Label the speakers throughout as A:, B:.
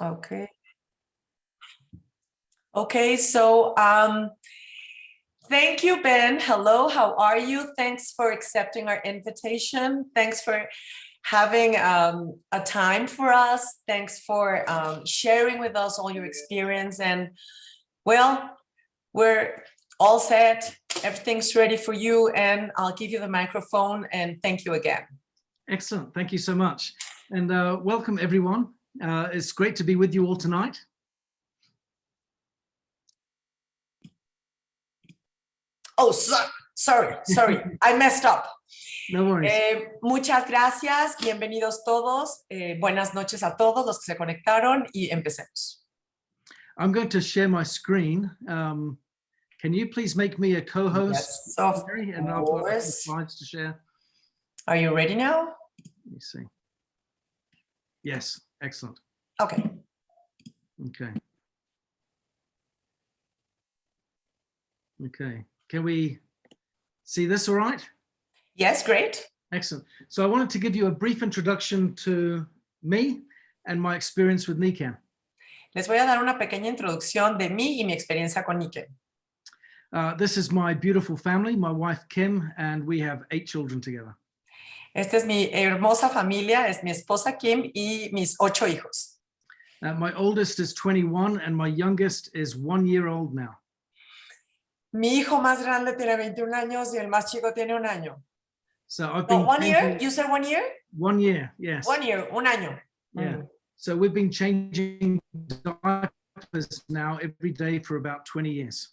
A: Okay. Okay, so thank you, Ben. Hello, how are you? Thanks for accepting our invitation. Thanks for having a time for us. Thanks for sharing with us all your experience. And well, we're all set. Everything's ready for you, and I'll give you the microphone, and thank you again.
B: Excellent. Thank you so much. And welcome, everyone. It's great to be with you all tonight.
A: Oh, sorry, I messed up.
B: No worries.
A: Muchas gracias, bienvenidos todos. Buenas noches a todos los que se conectaron y empecemos.
B: I'm going to share my screen. Can you please make me a co-host?
A: Yes, of
B: and I'll put some slides to share.
A: Are you ready now?
B: Let me see. Yes, excellent.
A: Okay.
B: Okay. Okay. Can we see this all right?
A: Yes, great.
B: Excellent. So I wanted to give you a brief introduction to me and my experience with Nikken.
A: Les voy a dar una pequeña introducción de mí y mi experiencia con Nikken.
B: This is my beautiful family, my wife Kim, and we have 8 children together.
A: Esta es mi hermosa familia, es mi esposa Kim y mis 8 hijos.
B: My oldest is 21 and my youngest is 1 year old now.
A: Mi hijo más grande tiene 21 años y el más chico tiene 1 año.
B: So I've been
A: 1 year? You said 1 year?
B: 1 year, yes.
A: 1 year, 1 año.
B: Yeah. So we've been changing diapers now every day for about 20 years.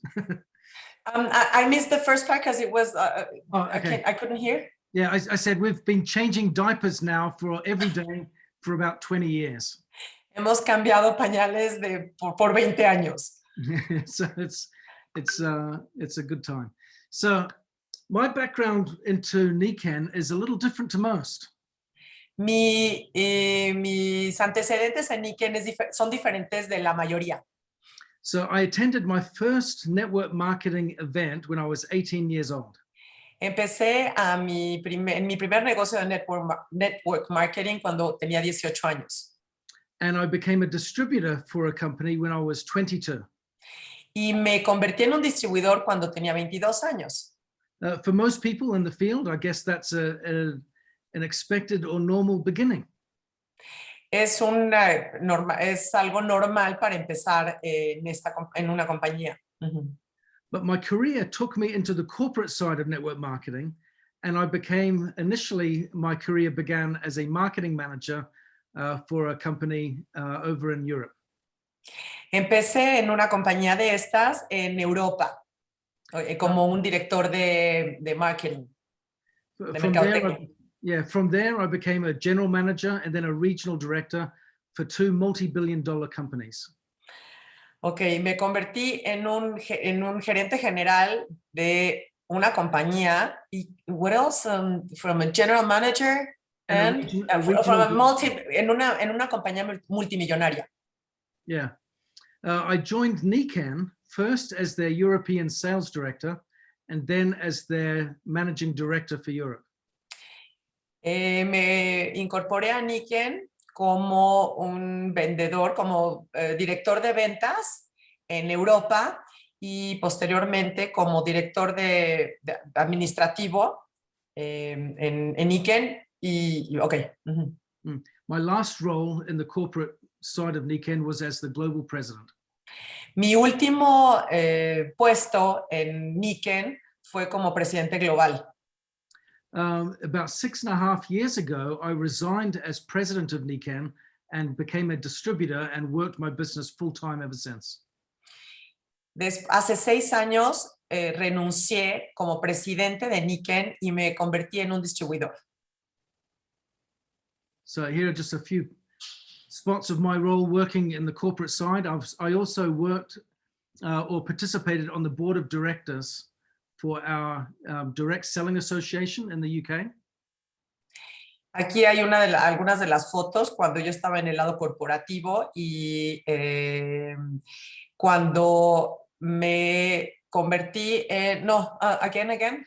A: I missed the first part because it was,
B: okay.
A: I couldn't hear.
B: Yeah, I said we've been changing diapers now for every day for about 20 years.
A: Hemos cambiado pañales por 20 años.
B: So it's a good time. So my background into Nikken is a little different to most.
A: Mis antecedentes en Nikken son diferentes de la mayoría.
B: So I attended my first network marketing event when I was 18 years old.
A: Empecé en mi primer negocio de network marketing cuando tenía 18 años.
B: And I became a distributor for a company when I was 22.
A: Y me convertí en un distribuidor cuando tenía 22 años.
B: For most people in the field, I guess that's an expected or normal beginning.
A: Es algo normal para empezar en una compañía.
B: But my career took me into the corporate side of network marketing, and I became, initially, my career began as a marketing manager for a company over in Europe.
A: Empecé en una compañía de estas en Europa, como un director de marketing, de mercadotecnia.
B: From there I became a general manager and then a regional director for 2 multi-billion-dollar companies.
A: Okay, me convertí en un gerente general de una compañía. What else? From a general manager and en una compañía multimillonaria.
B: Yeah. I joined Nikken first as their European sales director and then as their managing director for Europe.
A: Me incorporé a Nikken como un vendedor, como director de ventas en Europa y posteriormente como director de administrativo en Nikken. Okay.
B: My last role in the corporate side of Nikken was as the global president.
A: Mi último puesto en Nikken fue como presidente global.
B: About 6.5 years ago, I resigned as president of Nikken and became a distributor and worked my business full-time ever since.
A: Hace 6 años renuncié como presidente de Nikken y me convertí en un distribuidor.
B: So here are just a few spots of my role working in the corporate side. I also worked or participated on the board of directors for our direct selling association in the UK.
A: Aquí hay algunas de las fotos cuando yo estaba en el lado corporativo y cuando me convertí en, again.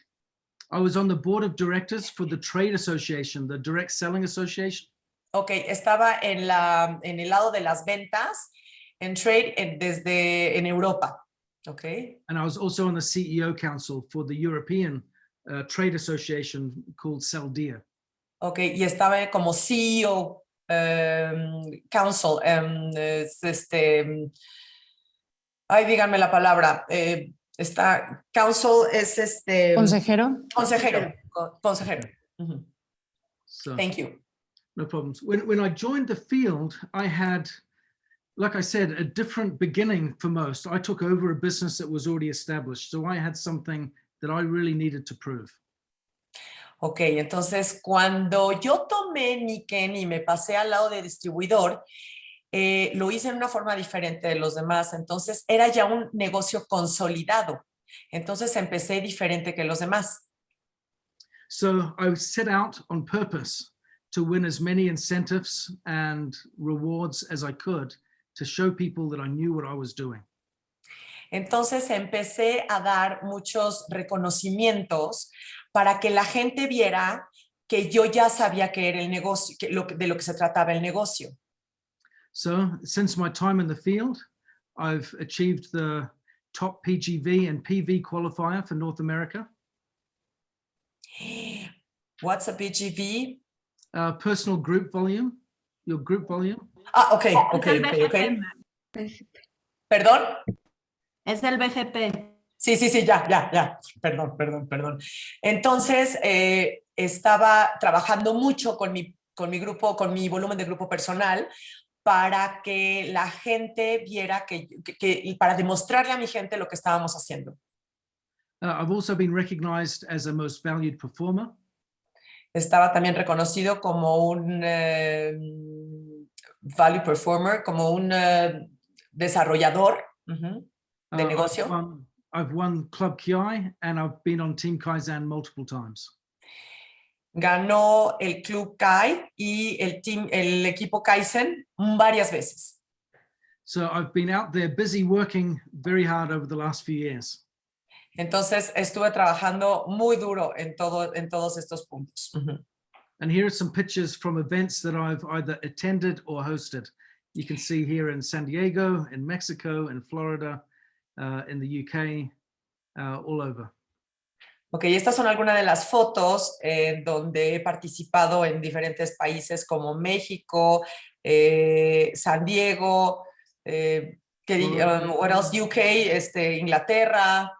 B: I was on the board of directors for the trade association, the direct selling association.
A: Ok, estaba en el lado de las ventas, en trade, en Europa. Ok.
B: And I was also on the CEO council for the European trade association called Saldia.
A: Ok, y estaba como CEO council, ay, díganme la palabra, está, council es
C: Consejero.
A: consejero. Ujú.
B: So,
A: Thank you.
B: no problems. When I joined the field, I had, like I said, a different beginning for most. I took over a business that was already established, so I had something that I really needed to prove.
A: Ok, entonces cuando yo tomé Nikken y me pasé al lado de distribuidor, lo hice en una forma diferente de los demás. Entonces era ya un negocio consolidado. Entonces empecé diferente que los demás.
B: So I set out on purpose to win as many incentives and rewards as I could to show people that I knew what I was doing.
A: Entonces empecé a dar muchos reconocimientos para que la gente viera que yo ya sabía que era el negocio, de lo que se trataba el negocio.
B: So since my time in the field, I've achieved the top PGV and PV qualifier for North America.
A: What's a PGV?
B: Personal group volume, your group volume.
A: Ah, ok. ¿Perdón?
C: Es el BGP.
A: Sí, ya. Perdón. Entonces, estaba trabajando mucho con mi grupo, con mi volumen de grupo personal, para que la gente viera y para demostrarle a mi gente lo que estábamos haciendo.
B: I've also been recognized as a most valued performer.
A: Estaba también reconocido como un value performer, como un desarrollador de negocio.
B: I've won Club Kiai and I've been on Team Kaizen multiple times.
A: Ganó el Club Kai y el equipo Kaizen varias veces.
B: So I've been out there busy working very hard over the last few years.
A: Entonces estuve trabajando muy duro en todos estos puntos.
B: And here are some pictures from events that I've either attended or hosted. You can see here in San Diego, in Mexico, in Florida, in the UK, all over.
A: Ok, estas son algunas de las fotos donde he participado en diferentes países como México, San Diego, what else? UK, Inglaterra.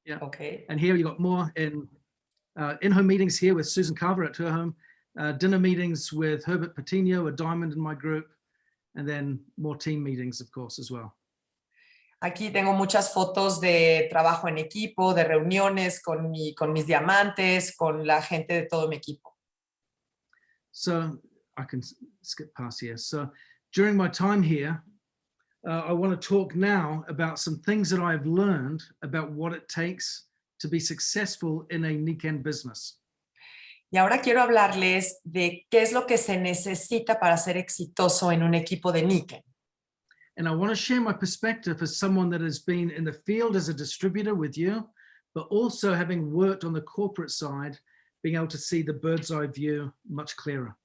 B: Yeah.
A: Okay.
B: And here you got more in-home meetings here with Susan Carver at her home, dinner meetings with Herbert Patino, a diamond in my group, and then more team meetings, of course, as well.
A: Aquí tengo muchas fotos de trabajo en equipo, de reuniones con mis diamantes, con la gente de todo mi equipo.
B: So I can skip past here. So during my time here, I want to talk now about some things that I've learned about what it takes to be successful in a Nikken business.
A: Y ahora quiero hablarles de qué es lo que se necesita para ser exitoso en un equipo de Nikken.
B: And I want to share my perspective as someone that has been in the field as a distributor with you, but also having worked on the corporate side, being able to see the bird's eye view much clearer.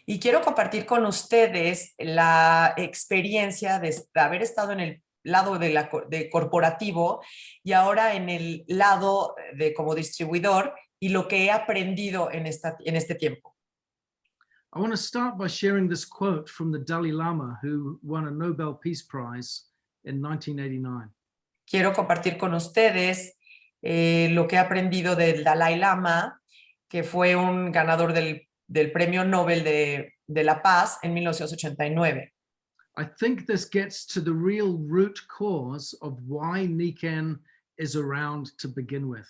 A: Y quiero compartir con ustedes la experiencia de haber estado en el lado de corporativo y ahora en el lado de como distribuidor y lo que he aprendido en este tiempo.
B: I want to start by sharing this quote from the Dalai Lama, who won a Nobel Peace Prize in 1989.
A: Quiero compartir con ustedes lo que he aprendido del Dalai Lama, que fue un ganador del Premio Nobel de la Paz en 1989.
B: I think this gets to the real root cause of why Nikken is around to begin with.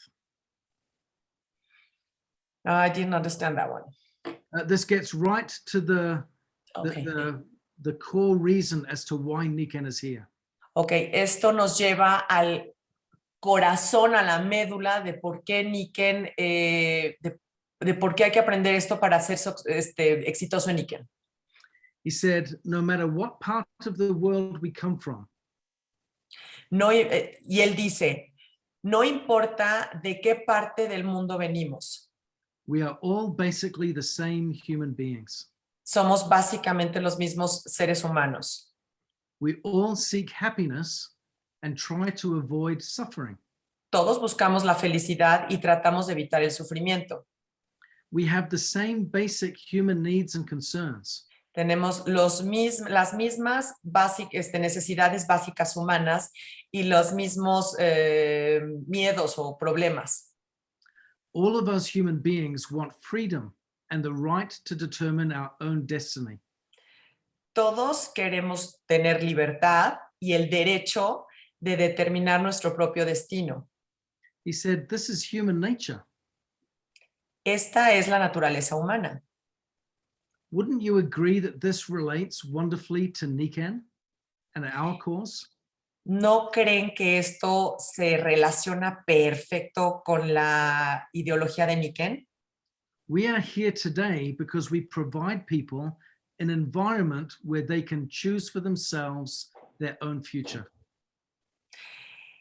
A: I didn't understand that one.
B: This gets right to the core reason as to why Nikken is here.
A: Ok, esto nos lleva al corazón, a la médula de por qué Nikken, de por qué hay que aprender esto para ser exitoso en Nikken.
B: He said, no matter what part of the world we come from.
A: No, y él dice, no importa de qué parte del mundo venimos.
B: We are all basically the same human beings.
A: Somos básicamente los mismos seres humanos.
B: We all seek happiness and try to avoid suffering.
A: Todos buscamos la felicidad y tratamos de evitar el sufrimiento.
B: We have the same basic human needs and concerns.
A: Tenemos las mismas necesidades básicas humanas y los mismos miedos o problemas.
B: All of us human beings want freedom and the right to determine our own destiny.
A: Todos queremos tener libertad y el derecho de determinar nuestro propio destino.
B: He said, this is human nature.
A: Esta es la naturaleza humana.
B: Wouldn't you agree that this relates wonderfully to Nikken and our cause?
A: ¿No creen que esto se relaciona perfecto con la ideología de Nikken?
B: We are here today because we provide people an environment where they can choose for themselves their own future.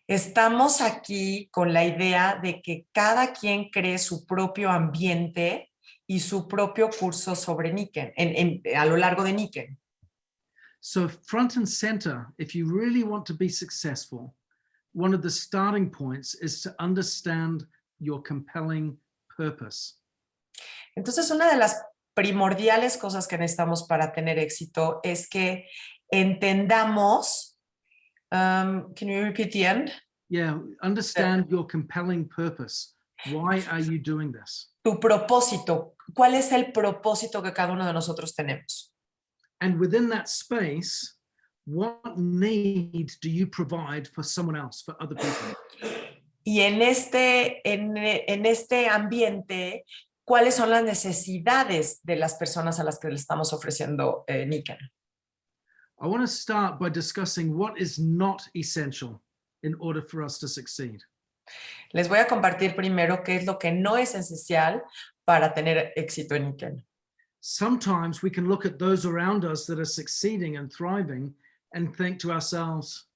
A: Estamos aquí con la idea de que cada quien cree su propio ambiente y su propio curso sobre Nikken, a lo largo de Nikken.
B: So front and center, if you really want to be successful, one of the starting points is to understand your compelling purpose.
A: Entonces, una de las primordiales cosas que necesitamos para tener éxito es que entendamos, can you repeat the end?
B: Yeah, understand your compelling purpose. Why are you doing this?
A: Tu propósito. ¿Cuál es el propósito que cada uno de nosotros tenemos?
B: And within that space, what need do you provide for someone else, for other people?
A: Y en este ambiente, ¿cuáles son las necesidades de las personas a las que le estamos ofreciendo Nikken?
B: I want to start by discussing what is not essential in order for us to succeed.
A: Les voy a compartir primero qué es lo que no es esencial para tener éxito en Nikken.
B: Sometimes we can look at those around us that are succeeding and thriving and think to ourselves,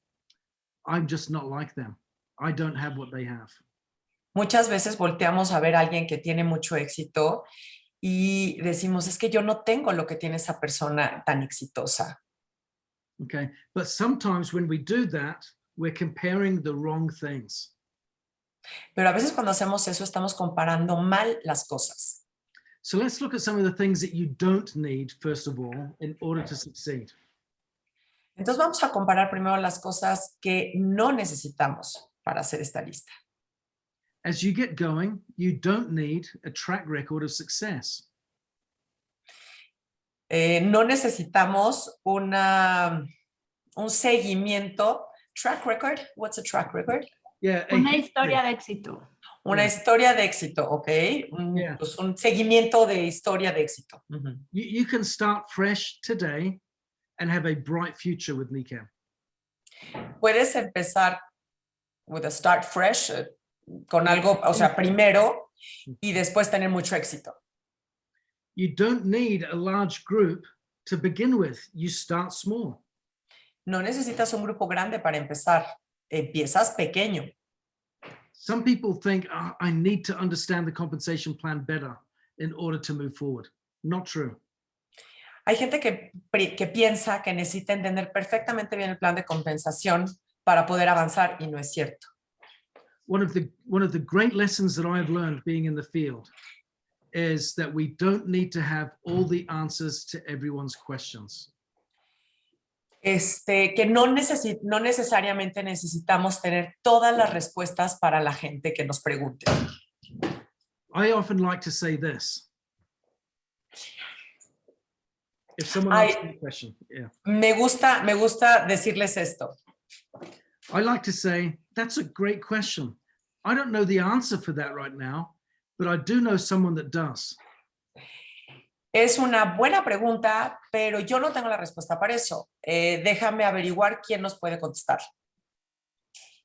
B: I'm just not like them. I don't have what they have.
A: Muchas veces volteamos a ver a alguien que tiene mucho éxito y decimos, es que yo no tengo lo que tiene esa persona tan exitosa.
B: Okay, but sometimes when we do that, we're comparing the wrong things.
A: Pero a veces cuando hacemos eso estamos comparando mal las cosas.
B: So let's look at some of the things that you don't need, first of all, in order to succeed.
A: Entonces vamos a comparar primero las cosas que no necesitamos para hacer esta lista.
B: As you get going, you don't need a track record of success.
A: No necesitamos un seguimiento. Track record? What's a track record?
B: Yeah,
C: Una historia de éxito.
A: Una historia de éxito, ¿ok?
B: Yeah.
A: Pues un seguimiento de historia de éxito.
B: You can start fresh today and have a bright future with Nikken.
A: Puedes empezar with a start fresh, con algo, o sea, primero y después tener mucho éxito.
B: You don't need a large group to begin with. You start small.
A: No necesitas un grupo grande para empezar. Empiezas pequeño.
B: Some people think, oh, I need to understand the compensation plan better in order to move forward. Not true.
A: Hay gente que piensa que necesita entender perfectamente bien el plan de compensación para poder avanzar y no es cierto.
B: One of the great lessons that I've learned being in the field is that we don't need to have all the answers to everyone's questions.
A: Que no necesariamente necesitamos tener todas las respuestas para la gente que nos pregunte.
B: I often like to say this. If someone asks me a question, yeah.
A: Me gusta decirles esto.
B: I like to say, that's a great question. I don't know the answer for that right now, but I do know someone that does.
A: Es una buena pregunta, pero yo no tengo la respuesta para eso. Déjame averiguar quién nos puede contestar.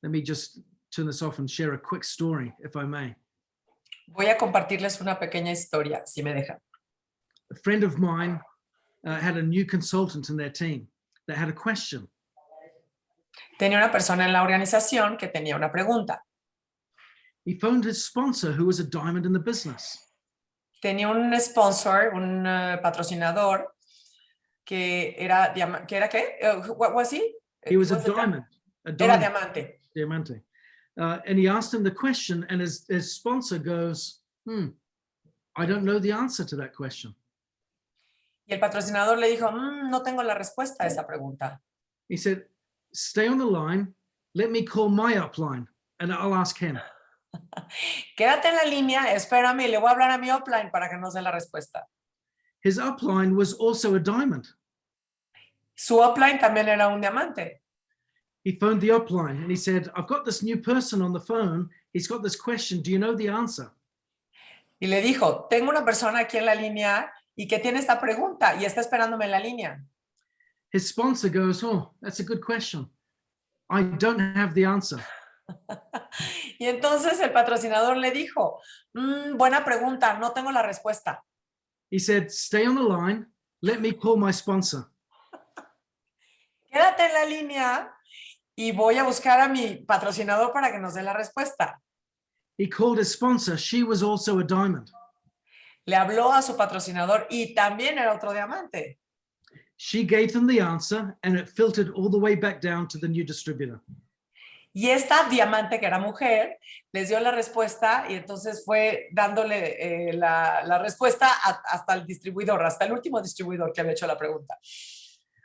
B: Let me just turn this off and share a quick story, if I may.
A: Voy a compartirles una pequeña historia, si me dejan.
B: A friend of mine had a new consultant in their team that had a question.
A: Tenía una persona en la organización que tenía una pregunta.
B: He phoned his sponsor, who was a diamond in the business.
A: tenía un sponsor, un patrocinador que era, ¿que era qué? What was he?
B: He was a
A: Was it
B: diamond. A
A: Era
B: diamond.
A: diamante.
B: Diamante. And he asked him the question, and his sponsor goes, I don't know the answer to that question.
A: Y el patrocinador le dijo, no tengo la respuesta a esa pregunta.
B: He said, stay on the line. Let me call my upline, and I'll ask him.
A: Quédate en la línea, espérame, y le voy a hablar a mi upline para que nos dé la respuesta.
B: His upline was also a diamond.
A: Su upline también era un diamante.
B: He phoned the upline, and he said, I've got this new person on the phone. He's got this question. Do you know the answer?
A: Y le dijo, tengo una persona aquí en la línea y que tiene esta pregunta y está esperándome en la línea.
B: His sponsor goes, oh, that's a good question. I don't have the answer.
A: Y entonces el patrocinador le dijo, buena pregunta, no tengo la respuesta.
B: He said, stay on the line. Let me call my sponsor.
A: Quédate en la línea y voy a buscar a mi patrocinador para que nos dé la respuesta.
B: He called his sponsor. She was also a diamond.
A: Le habló a su patrocinador y también era otro diamante.
B: She gave them the answer, and it filtered all the way back down to the new distributor.
A: Y esta diamante, que era mujer, les dio la respuesta y entonces fue dándole la respuesta hasta el distribuidor, hasta el último distribuidor que había hecho la pregunta.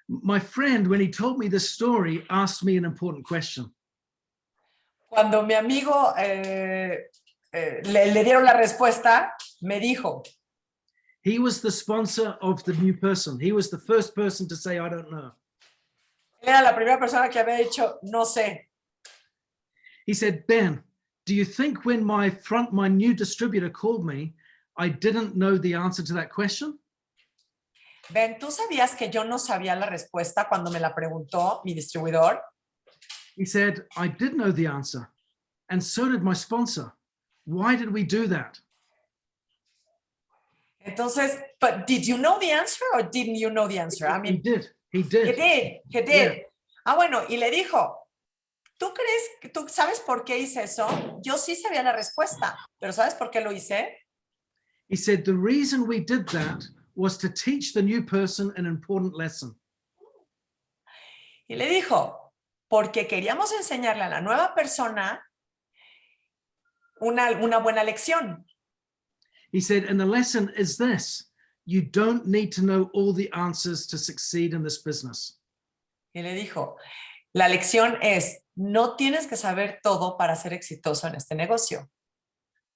B: My friend, when he told me this story, asked me an important question.
A: Cuando mi amigo le dieron la respuesta, me dijo,
B: He was the sponsor of the new person. He was the first person to say, I don't know.
A: él era la primera persona que había dicho, no sé.
B: He said, Ben, do you think when my new distributor called me, I didn't know the answer to that question?
A: Ben, ¿tú sabías que yo no sabía la respuesta cuando me la preguntó mi distribuidor?
B: He said, I did know the answer, and so did my sponsor. Why did we do that?
A: Entonces, but did you know the answer or didn't you know the answer? I mean,
B: He did.
A: he did.
B: Yeah.
A: Ah, bueno, y le dijo, ¿tú sabes por qué hice eso? Yo sí sabía la respuesta, pero ¿sabes por qué lo hice?
B: He said, the reason we did that was to teach the new person an important lesson.
A: Y le dijo, porque queríamos enseñarle a la nueva persona una buena lección.
B: He said, and the lesson is this: you don't need to know all the answers to succeed in this business.
A: Y le dijo, la lección es, no tienes que saber todo para ser exitoso en este negocio,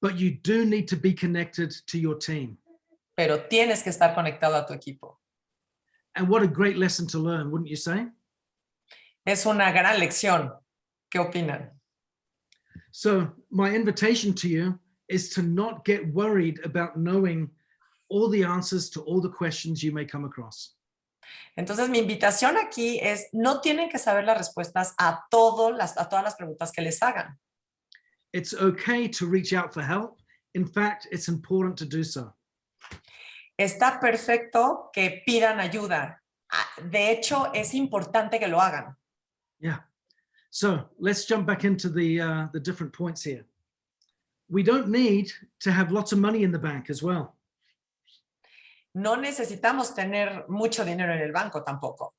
B: But you do need to be connected to your team.
A: pero tienes que estar conectado a tu equipo.
B: And what a great lesson to learn, wouldn't you say?
A: Es una gran lección. ¿Qué opinan?
B: So my invitation to you is to not get worried about knowing all the answers to all the questions you may come across.
A: Entonces, mi invitación aquí es, no tienen que saber las respuestas a todas las preguntas que les hagan.
B: It's okay to reach out for help. In fact, it's important to do so.
A: Está perfecto que pidan ayuda. De hecho, es importante que lo hagan.
B: Yeah. So let's jump back into the different points here. We don't need to have lots of money in the bank as well.
A: No necesitamos tener mucho dinero en el banco tampoco.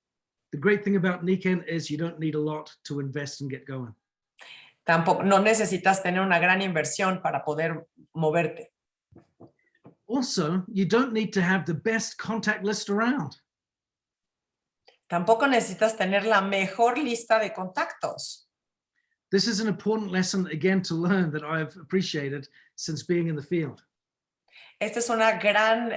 B: The great thing about Nikken is you don't need a lot to invest and get going.
A: Tampoco, no necesitas tener una gran inversión para poder moverte.
B: Also, you don't need to have the best contact list around.
A: Tampoco necesitas tener la mejor lista de contactos.
B: This is an important lesson, again, to learn that I've appreciated since being in the field.
A: Esta es una gran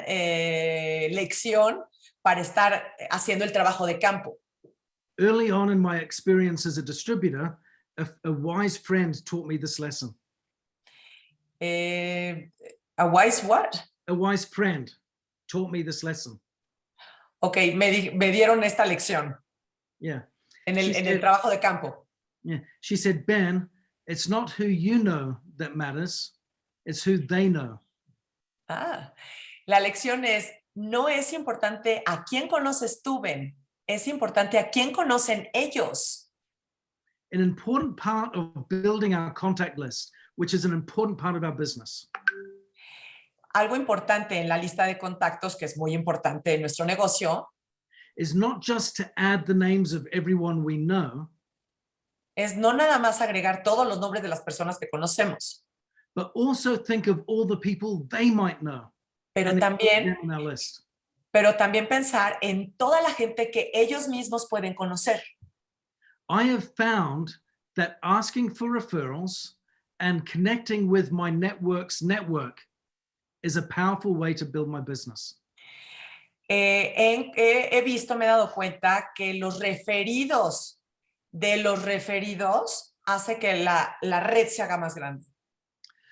A: lección para estar haciendo el trabajo de campo.
B: Early on in my experience as a distributor, a wise friend taught me this lesson.
A: A wise what?
B: A wise friend taught me this lesson.
A: Ok, me dieron esta lección
B: Yeah.
A: en el trabajo de campo.
B: Yeah. She said, Ben, it's not who you know that matters, it's who they know.
A: La lección es, no es importante a quién conoces tú, Ben, es importante a quién conocen ellos.
B: An important part of building our contact list, which is an important part of our business.
A: algo importante en la lista de contactos, que es muy importante en nuestro negocio,
B: is not just to add the names of everyone we know,
A: es no nada más agregar todos los nombres de las personas que conocemos,
B: but also think of all the people they might know.
A: pero
B: and include
A: también,
B: them on our list.
A: pero también pensar en toda la gente que ellos mismos pueden conocer.
B: I have found that asking for referrals and connecting with my network's network is a powerful way to build my business.
A: He visto, me he dado cuenta que los referidos de los referidos hace que la red se haga más grande.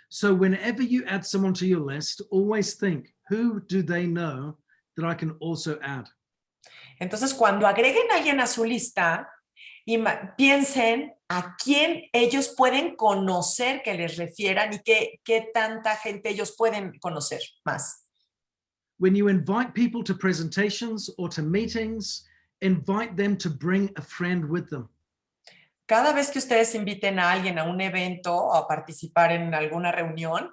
B: So whenever you add someone to your list, always think, who do they know that I can also add?
A: Entonces, cuando agreguen a alguien a su lista, piensen a quién ellos pueden conocer que les refieran y qué tanta gente ellos pueden conocer más.
B: When you invite people to presentations or to meetings, invite them to bring a friend with them.
A: Cada vez que ustedes inviten a alguien a un evento o a participar en alguna reunión,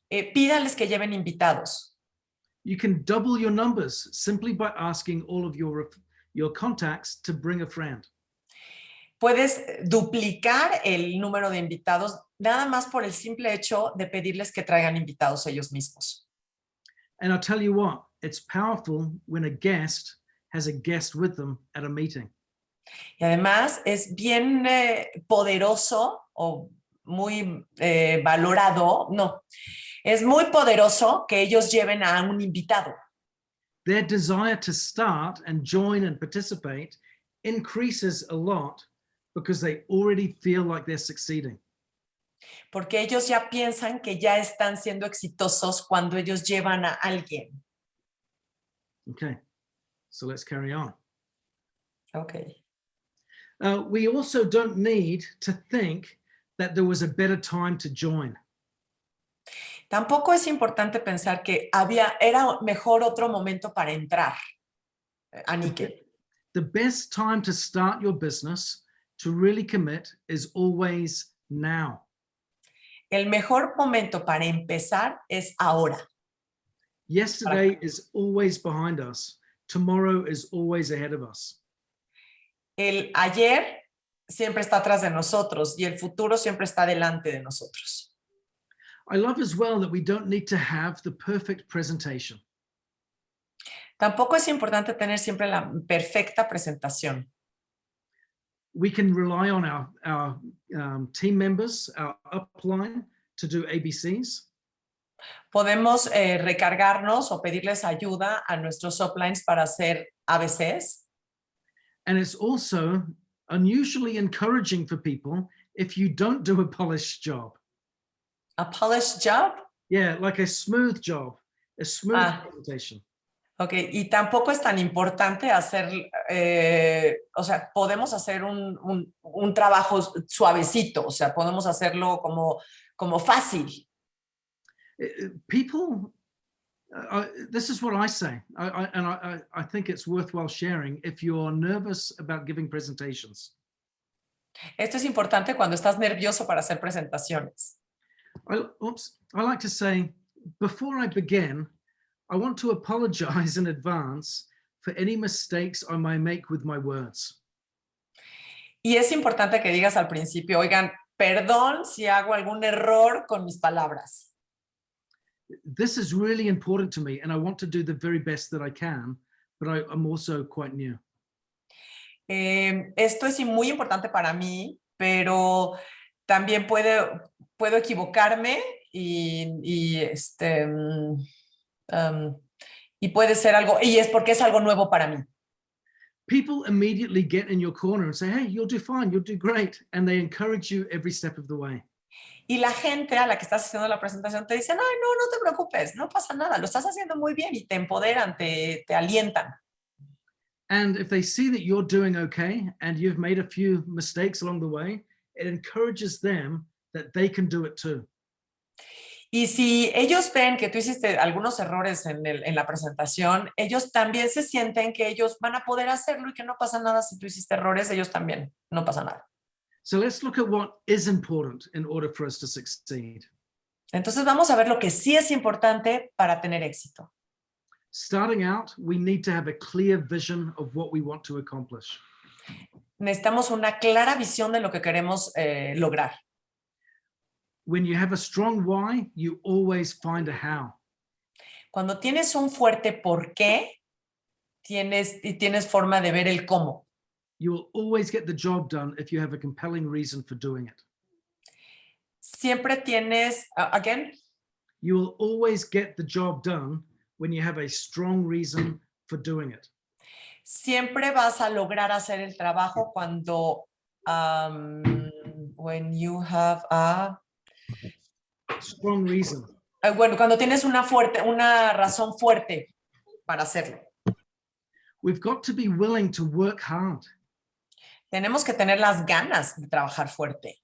A: pídanles que lleven invitados.
B: You can double your numbers simply by asking all of your contacts to bring a friend.
A: Puedes duplicar el número de invitados nada más por el simple hecho de pedirles que traigan invitados ellos mismos.
B: And I'll tell you what, it's powerful when a guest has a guest with them at a meeting.
A: Y además es bien poderoso o muy valorado, no, es muy poderoso que ellos lleven a un invitado.
B: Their desire to start and join and participate increases a lot because they already feel like they're succeeding.
A: Porque ellos ya piensan que ya están siendo exitosos cuando ellos llevan a alguien.
B: Okay, so let's carry on.
A: Okay.
B: We also don't need to think that there was a better time to join.
A: Tampoco es importante pensar que era mejor otro momento para entrar a Nikken.
B: The best time to start your business, to really commit, is always now.
A: El mejor momento para empezar es ahora.
B: Yesterday is always behind us. Tomorrow is always ahead of us.
A: El ayer siempre está atrás de nosotros y el futuro siempre está delante de nosotros.
B: I love as well that we don't need to have the perfect presentation.
A: Tampoco es importante tener siempre la perfecta presentación.
B: We can rely on our team members, our upline, to do ABCs.
A: Podemos recargarnos o pedirles ayuda a nuestros uplines para hacer ABCs.
B: And it's also unusually encouraging for people if you don't do a polished job.
A: A polished job.
B: Yeah, like a smooth job, a smooth presentation.
A: Ok, y tampoco es tan importante hacer, o sea, podemos hacer un trabajo suavecito, o sea, podemos hacerlo como fácil.
B: People, this is what I say, I think it's worthwhile sharing if you're nervous about giving presentations.
A: Esto es importante cuando estás nervioso para hacer presentaciones.
B: I like to say, before I begin, I want to apologize in advance for any mistakes I might make with my words.
A: Y es importante que digas al principio, oigan, perdón si hago algún error con mis palabras.
B: This is really important to me and I want to do the very best that I can, but I'm also quite new.
A: Esto es muy importante para mí, pero también puedo equivocarme y puede ser algo, y es porque es algo nuevo para mí.
B: People immediately get in your corner and say, hey, you'll do fine, you'll do great. And they encourage you every step of the way.
A: Y la gente a la que estás haciendo la presentación te dicen, ay, no te preocupes, no pasa nada, lo estás haciendo muy bien y te empoderan, te alientan.
B: And if they see that you're doing okay and you've made a few mistakes along the way, it encourages them that they can do it too.
A: Y si ellos ven que tú hiciste algunos errores en la presentación, ellos también se sienten que ellos van a poder hacerlo y que no pasa nada si tú hiciste errores, ellos también, no pasa nada.
B: So let's look at what is important in order for us to succeed.
A: Entonces vamos a ver lo que sí es importante para tener éxito.
B: Starting out, we need to have a clear vision of what we want to accomplish.
A: Necesitamos una clara visión de lo que queremos lograr.
B: When you have a strong why, you always find a how.
A: Cuando tienes un fuerte por qué, tienes forma de ver el cómo.
B: You will always get the job done if you have a compelling reason for doing it.
A: Siempre tienes, again,
B: You will always get the job done when you have a strong reason for doing it.
A: siempre vas a lograr hacer el trabajo cuando, when you have a,
B: Strong reason.
A: bueno, cuando tienes una razón fuerte para hacerlo.
B: We've got to be willing to work hard.
A: Tenemos que tener las ganas de trabajar fuerte.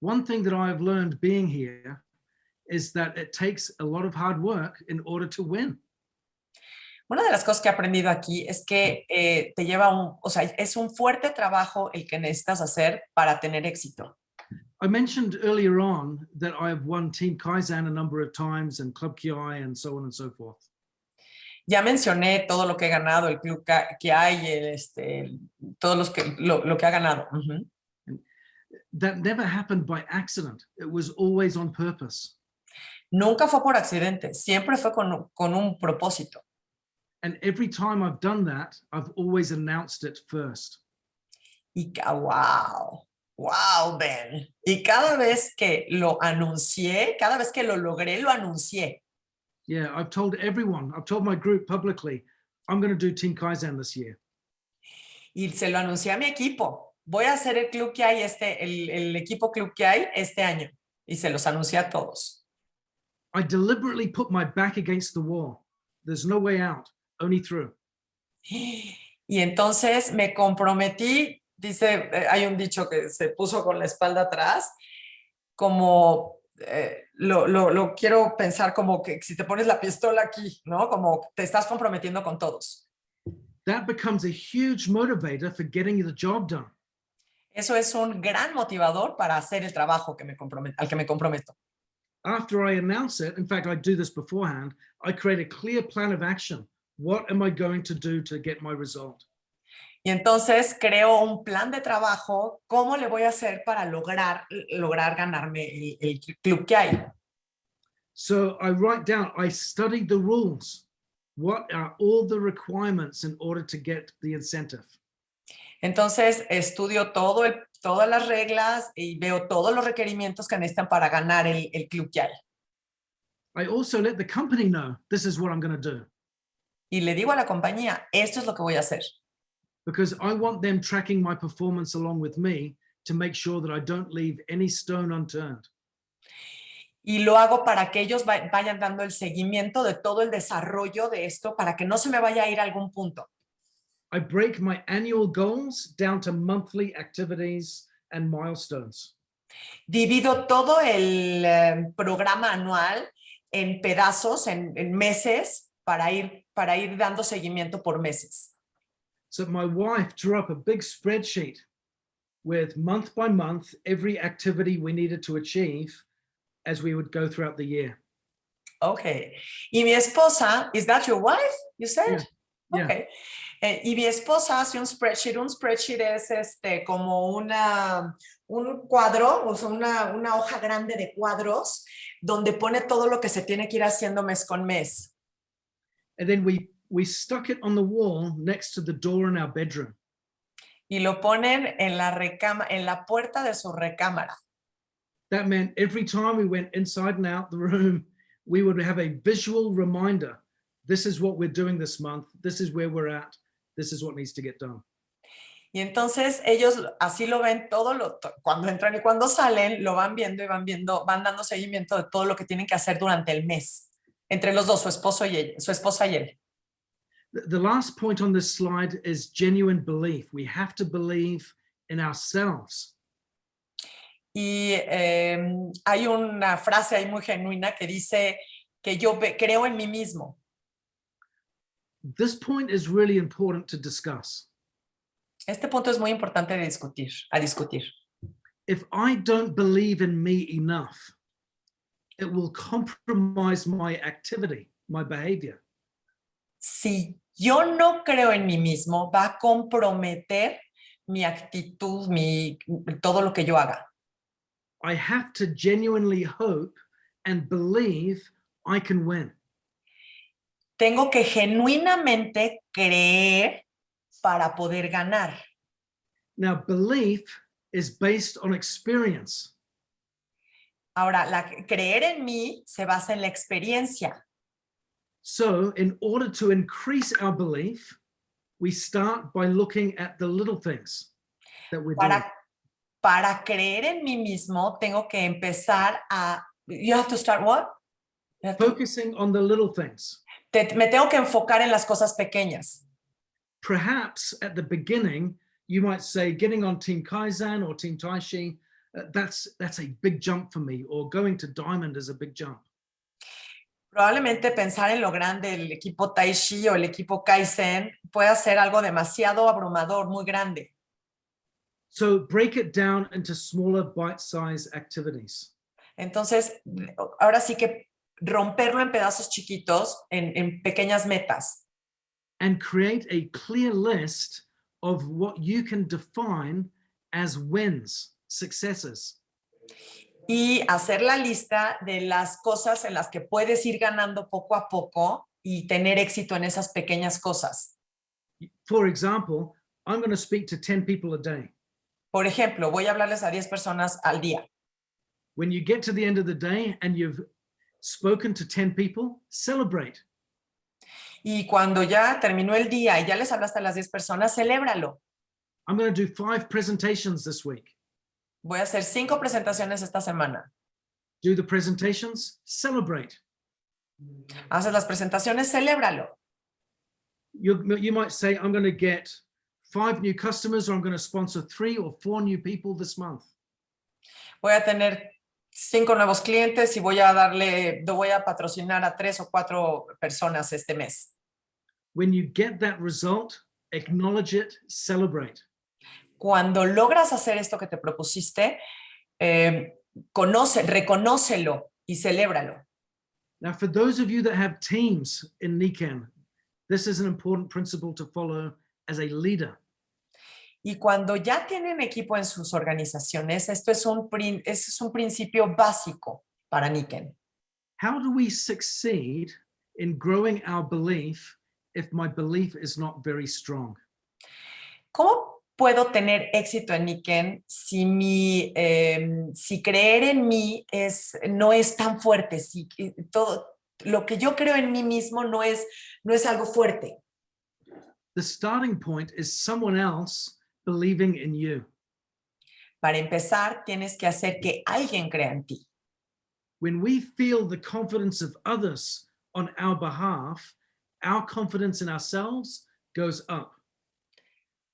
B: One thing that I've learned being here is that it takes a lot of hard work in order to win.
A: Una de las cosas que he aprendido aquí es que te lleva o sea, es un fuerte trabajo el que necesitas hacer para tener éxito.
B: I mentioned earlier on that I have won Team Kaizen a number of times and Club Ki and so on and so forth.
A: Ya mencioné todo lo que he ganado, el club que hay, todos lo que ha ganado. Uh-huh.
B: That never happened by accident. It was always on purpose.
A: Nunca fue por accidente, siempre fue con un propósito.
B: And every time I've done that, I've always announced it first.
A: Y wow, Ben. Y cada vez que lo anuncié, cada vez que lo logré, lo anuncié.
B: Yeah, I've told everyone, I've told my group publicly, I'm going to do Team Kaizen this year.
A: Y se lo anuncié a mi equipo. Voy a hacer el club que hay el equipo club que hay este año. Y se los anuncié a todos.
B: I deliberately put my back against the wall. There's no way out, only through.
A: Y entonces me comprometí, dice, hay un dicho que se puso con la espalda atrás, como lo quiero pensar como que si te pones la pistola aquí, ¿no? Como te estás comprometiendo con todos.
B: That becomes a huge motivator for getting the job done.
A: Eso es un gran motivador para hacer el trabajo al que me comprometo.
B: After I announce it, in fact, I do this beforehand, I create a clear plan of action. What am I going to do to get my result?
A: Y entonces creo un plan de trabajo, ¿cómo le voy a hacer para lograr ganarme el club que hay?
B: So I write down, I studied the rules. What are all the requirements in order to get the incentive?
A: Entonces estudio todas las reglas y veo todos los requerimientos que necesitan para ganar el club que hay.
B: I also let the company know this is what I'm going to do.
A: Y le digo a la compañía, esto es lo que voy a hacer.
B: Because I want them tracking my performance along with me to make sure that I don't leave any stone unturned.
A: Y lo hago para que ellos vayan dando el seguimiento de todo el desarrollo de esto para que no se me vaya a ir a algún punto.
B: I break my annual goals down to monthly activities and milestones.
A: Divido todo el programa anual en pedazos, en meses, para ir dando seguimiento por meses.
B: So my wife drew up a big spreadsheet with month by month, every activity we needed to achieve as we would go throughout the year.
A: Okay. Y mi esposa, is that your wife? You said?
B: Yeah.
A: Okay. Y mi esposa hace un spreadsheet. Un spreadsheet es como un cuadro, o sea, una hoja grande de cuadros donde pone todo lo que se tiene que ir haciendo mes con mes.
B: And then we stuck it on the wall next to the door in our bedroom.
A: Y lo ponen en la puerta de su recámara.
B: That meant every time we went inside and out the room, we would have a visual reminder. This is what we're doing this month. This is where we're at. This is what needs to get done.
A: Y entonces ellos así lo ven cuando entran y cuando salen, lo van viendo y van dando seguimiento de todo lo que tienen que hacer durante el mes. Entre los dos, su esposa y él.
B: The last point on this slide is genuine belief. We have to believe in ourselves.
A: Y hay una frase ahí muy genuina que dice que yo creo en mí mismo.
B: This point is really important to discuss.
A: Este punto es muy importante a discutir.
B: If I don't believe in me enough, it will compromise my activity, my behavior.
A: Si yo no creo en mí mismo, va a comprometer mi actitud, todo lo que yo haga.
B: I have to genuinely hope and believe I can win.
A: Tengo que genuinamente creer para poder ganar.
B: Now, belief is based on experience.
A: Ahora, creer en mí se basa en la experiencia.
B: So, in order to increase our belief, we start by looking at the little things that we're doing.
A: Para creer en mí mismo, tengo que empezar you have to start what?
B: Focusing on the little things.
A: Me tengo que enfocar en las cosas pequeñas.
B: Perhaps at the beginning, you might say getting on Team Kaizen or Team Taishi, that's a big jump for me, or going to Diamond is a big jump.
A: Probablemente pensar en lo grande, el equipo Tai Chi o el equipo Kaizen puede ser algo demasiado abrumador, muy grande.
B: So break it down into smaller bite-sized activities.
A: Entonces, ahora sí que romperlo en pedazos chiquitos, en pequeñas metas.
B: And create a clear list of what you can define as wins, successes.
A: Y hacer la lista de las cosas en las que puedes ir ganando poco a poco y tener éxito en esas pequeñas cosas.
B: For example, I'm going to speak to 10 people a day.
A: Por ejemplo, voy a hablarles a 10 personas al día.
B: When you get to the end of the day and you've spoken to 10 people, celebrate.
A: Y cuando ya terminó el día y ya les hablaste a las 10 personas, celébralo.
B: I'm going to do 5 presentations this week.
A: Voy a hacer 5 presentaciones esta semana.
B: Do the presentations, celebrate.
A: Haces las presentaciones, celébralo.
B: You might say, I'm going to get 5 new customers, or I'm going to sponsor 3 or 4 new people this month.
A: Voy a tener 5 nuevos clientes y voy a patrocinar a 3 o 4 personas este mes.
B: When you get that result, acknowledge it, celebrate.
A: Cuando logras hacer esto que te propusiste, reconócelo y celébralo.
B: Now, for those of you that have teams in Nikken, this is an important principle to follow as a leader.
A: Y cuando ya tienen equipo en sus organizaciones, esto es un principio básico para Nikken.
B: How do we succeed in growing our belief if my belief is not very strong?
A: ¿Cómo puedo tener éxito en Nikken si creer en mí no es tan fuerte? Si todo lo que yo creo en mí mismo no es algo fuerte.
B: The starting point is someone else believing in you.
A: Para empezar, tienes que hacer que alguien crea en ti.
B: When we feel the confidence of others on our behalf, our confidence in ourselves goes up.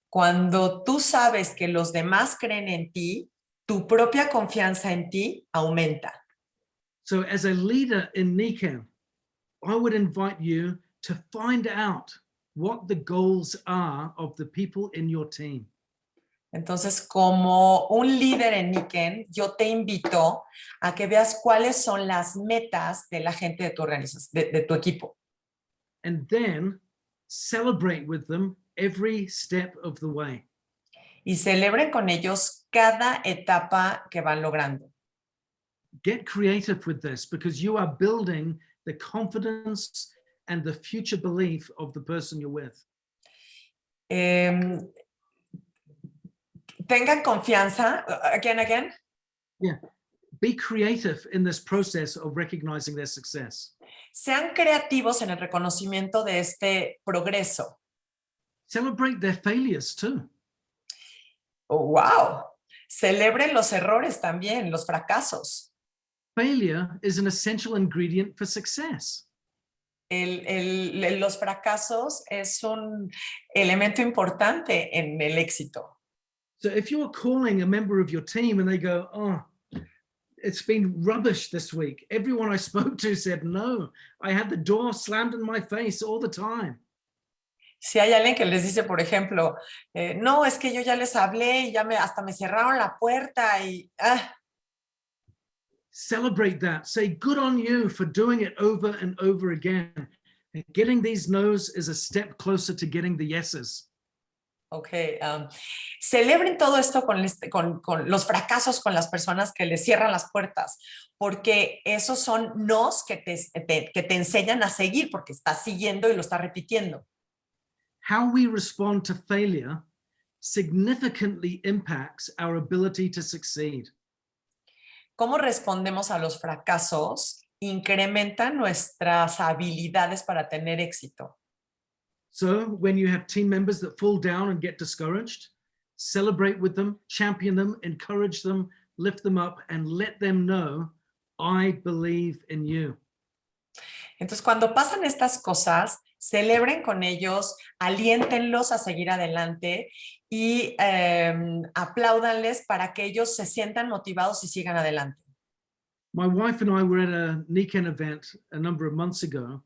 A: Cuando tú sabes que los demás creen en ti, tu propia confianza en ti aumenta.
B: So as a leader in Nikken, I would invite you to find out what the goals are of the people in your team.
A: Entonces, como un líder en Nikken, yo te invito a que veas cuáles son las metas de la gente de tu organización, de tu equipo.
B: And then celebrate with them every step of the way.
A: Y celebren con ellos cada etapa que van logrando.
B: Get creative with this because you are building the confidence and the future belief of the person you're with.
A: Tengan confianza, again.
B: Yeah, be creative in this process of recognizing their success.
A: Sean creativos en el reconocimiento de este progreso.
B: Celebrate their failures too.
A: Oh, wow. Celebren los errores también, los fracasos.
B: Failure is an essential ingredient for success.
A: Los fracasos es un elemento importante en el éxito.
B: So if you're calling a member of your team and they go, oh, it's been rubbish this week. Everyone I spoke to said, no, I had the door slammed in my face all the time.
A: Si hay alguien que les dice, por ejemplo, no, es que yo ya les hablé y hasta me cerraron la puerta y...
B: Celebrate that. Say good on you for doing it over and over again. And getting these no's is a step closer to getting the yeses.
A: Okay, celebren todo esto con los fracasos con las personas que les cierran las puertas, porque esos son nos que te enseñan a seguir, porque estás siguiendo y lo estás repitiendo.
B: How we respond to failure significantly impacts our ability to succeed.
A: Cómo respondemos a los fracasos incrementan nuestras habilidades para tener éxito.
B: So when you have team members that fall down and get discouraged, celebrate with them, champion them, encourage them, lift them up, and let them know, I believe in you.
A: Entonces, cuando pasan estas cosas, celebren con ellos, aliéntenlos a seguir adelante y apláudanles para que ellos se sientan motivados y sigan adelante.
B: My wife and I were at a Nikken event a number of months ago,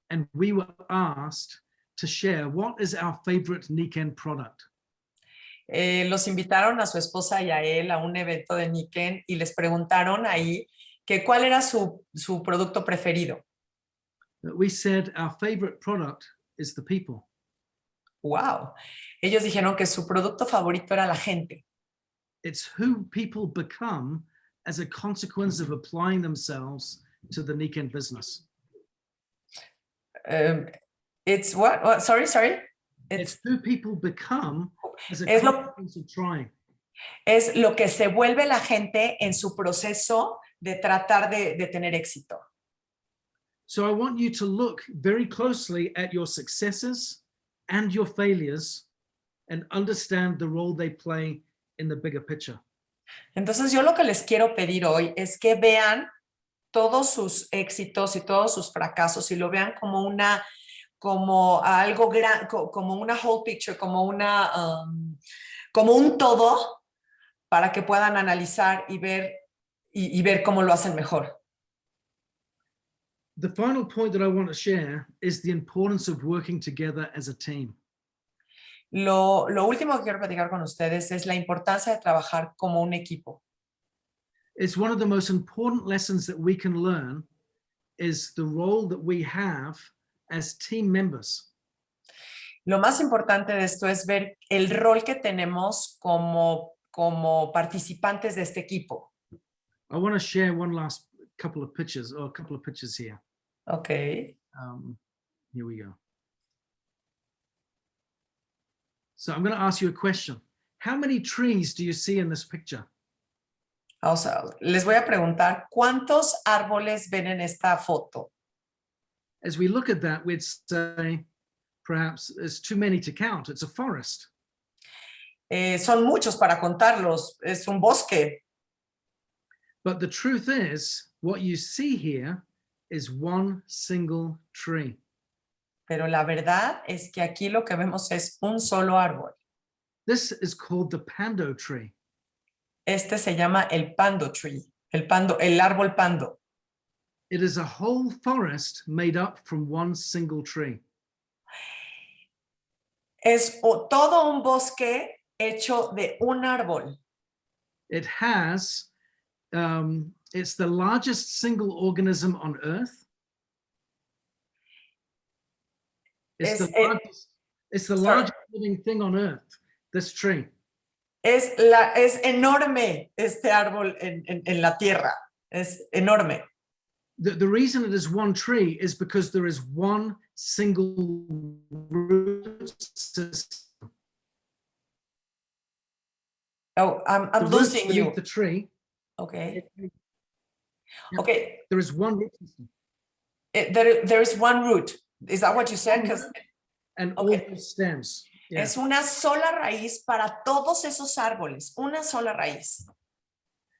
B: and we were asked to share what is our favorite Nikken product.
A: Los invitaron a su esposa y a él a un evento de Nikken y les preguntaron ahí que cuál era su producto preferido.
B: We said our favorite product is the people.
A: Wow. Ellos dijeron que su producto favorito era la gente.
B: It's who people become as a consequence of applying themselves to the Nikken business.
A: It's what? Sorry.
B: It's who people become as a
A: Es lo-
B: consequence of trying.
A: Es lo que se vuelve la gente en su proceso de tratar de tener éxito.
B: So I want you to look very closely at your successes and your failures and understand the role they play in the bigger picture.
A: Entonces yo lo que les quiero pedir hoy es que vean todos sus éxitos y todos sus fracasos y lo vean como algo gran, como una whole picture, como un todo para que puedan analizar y ver cómo lo hacen mejor.
B: The final point that I want to share is the importance of working together as a team.
A: Lo último que quiero platicar con ustedes es la importancia de trabajar como un equipo.
B: It's one of the most important lessons that we can learn is the role that we have as team members.
A: Lo más importante de esto es ver el rol que tenemos como participantes de este equipo.
B: I want to share one last couple of pictures here.
A: Okay.
B: Here we go. So I'm going to ask you a question. How many trees do you see in this picture?
A: O sea, les voy a preguntar, ¿cuántos árboles ven en esta foto?
B: As we look at that, we'd say, perhaps it's too many to count. It's a forest.
A: Son muchos para contarlos, es un bosque.
B: But the truth is, what you see here is one single tree.
A: Pero la verdad es que aquí lo que vemos es un solo árbol.
B: This is called the pando tree.
A: Este se llama el pando tree, el árbol pando.
B: It is a whole forest made up from one single tree.
A: Es todo un bosque hecho de un árbol.
B: It has, it's the largest single organism on Earth. It's the largest living thing on Earth, this tree.
A: Es enorme este árbol en la tierra, es enorme.
B: The reason it is one tree is because there is one single root system.
A: Oh, I'm losing you.
B: The tree.
A: Okay.
B: Yeah.
A: Okay.
B: There is one root system.
A: There is one root. Is that what you said?
B: And all those stems. Yeah.
A: Es una sola raíz para todos esos árboles, una sola raíz.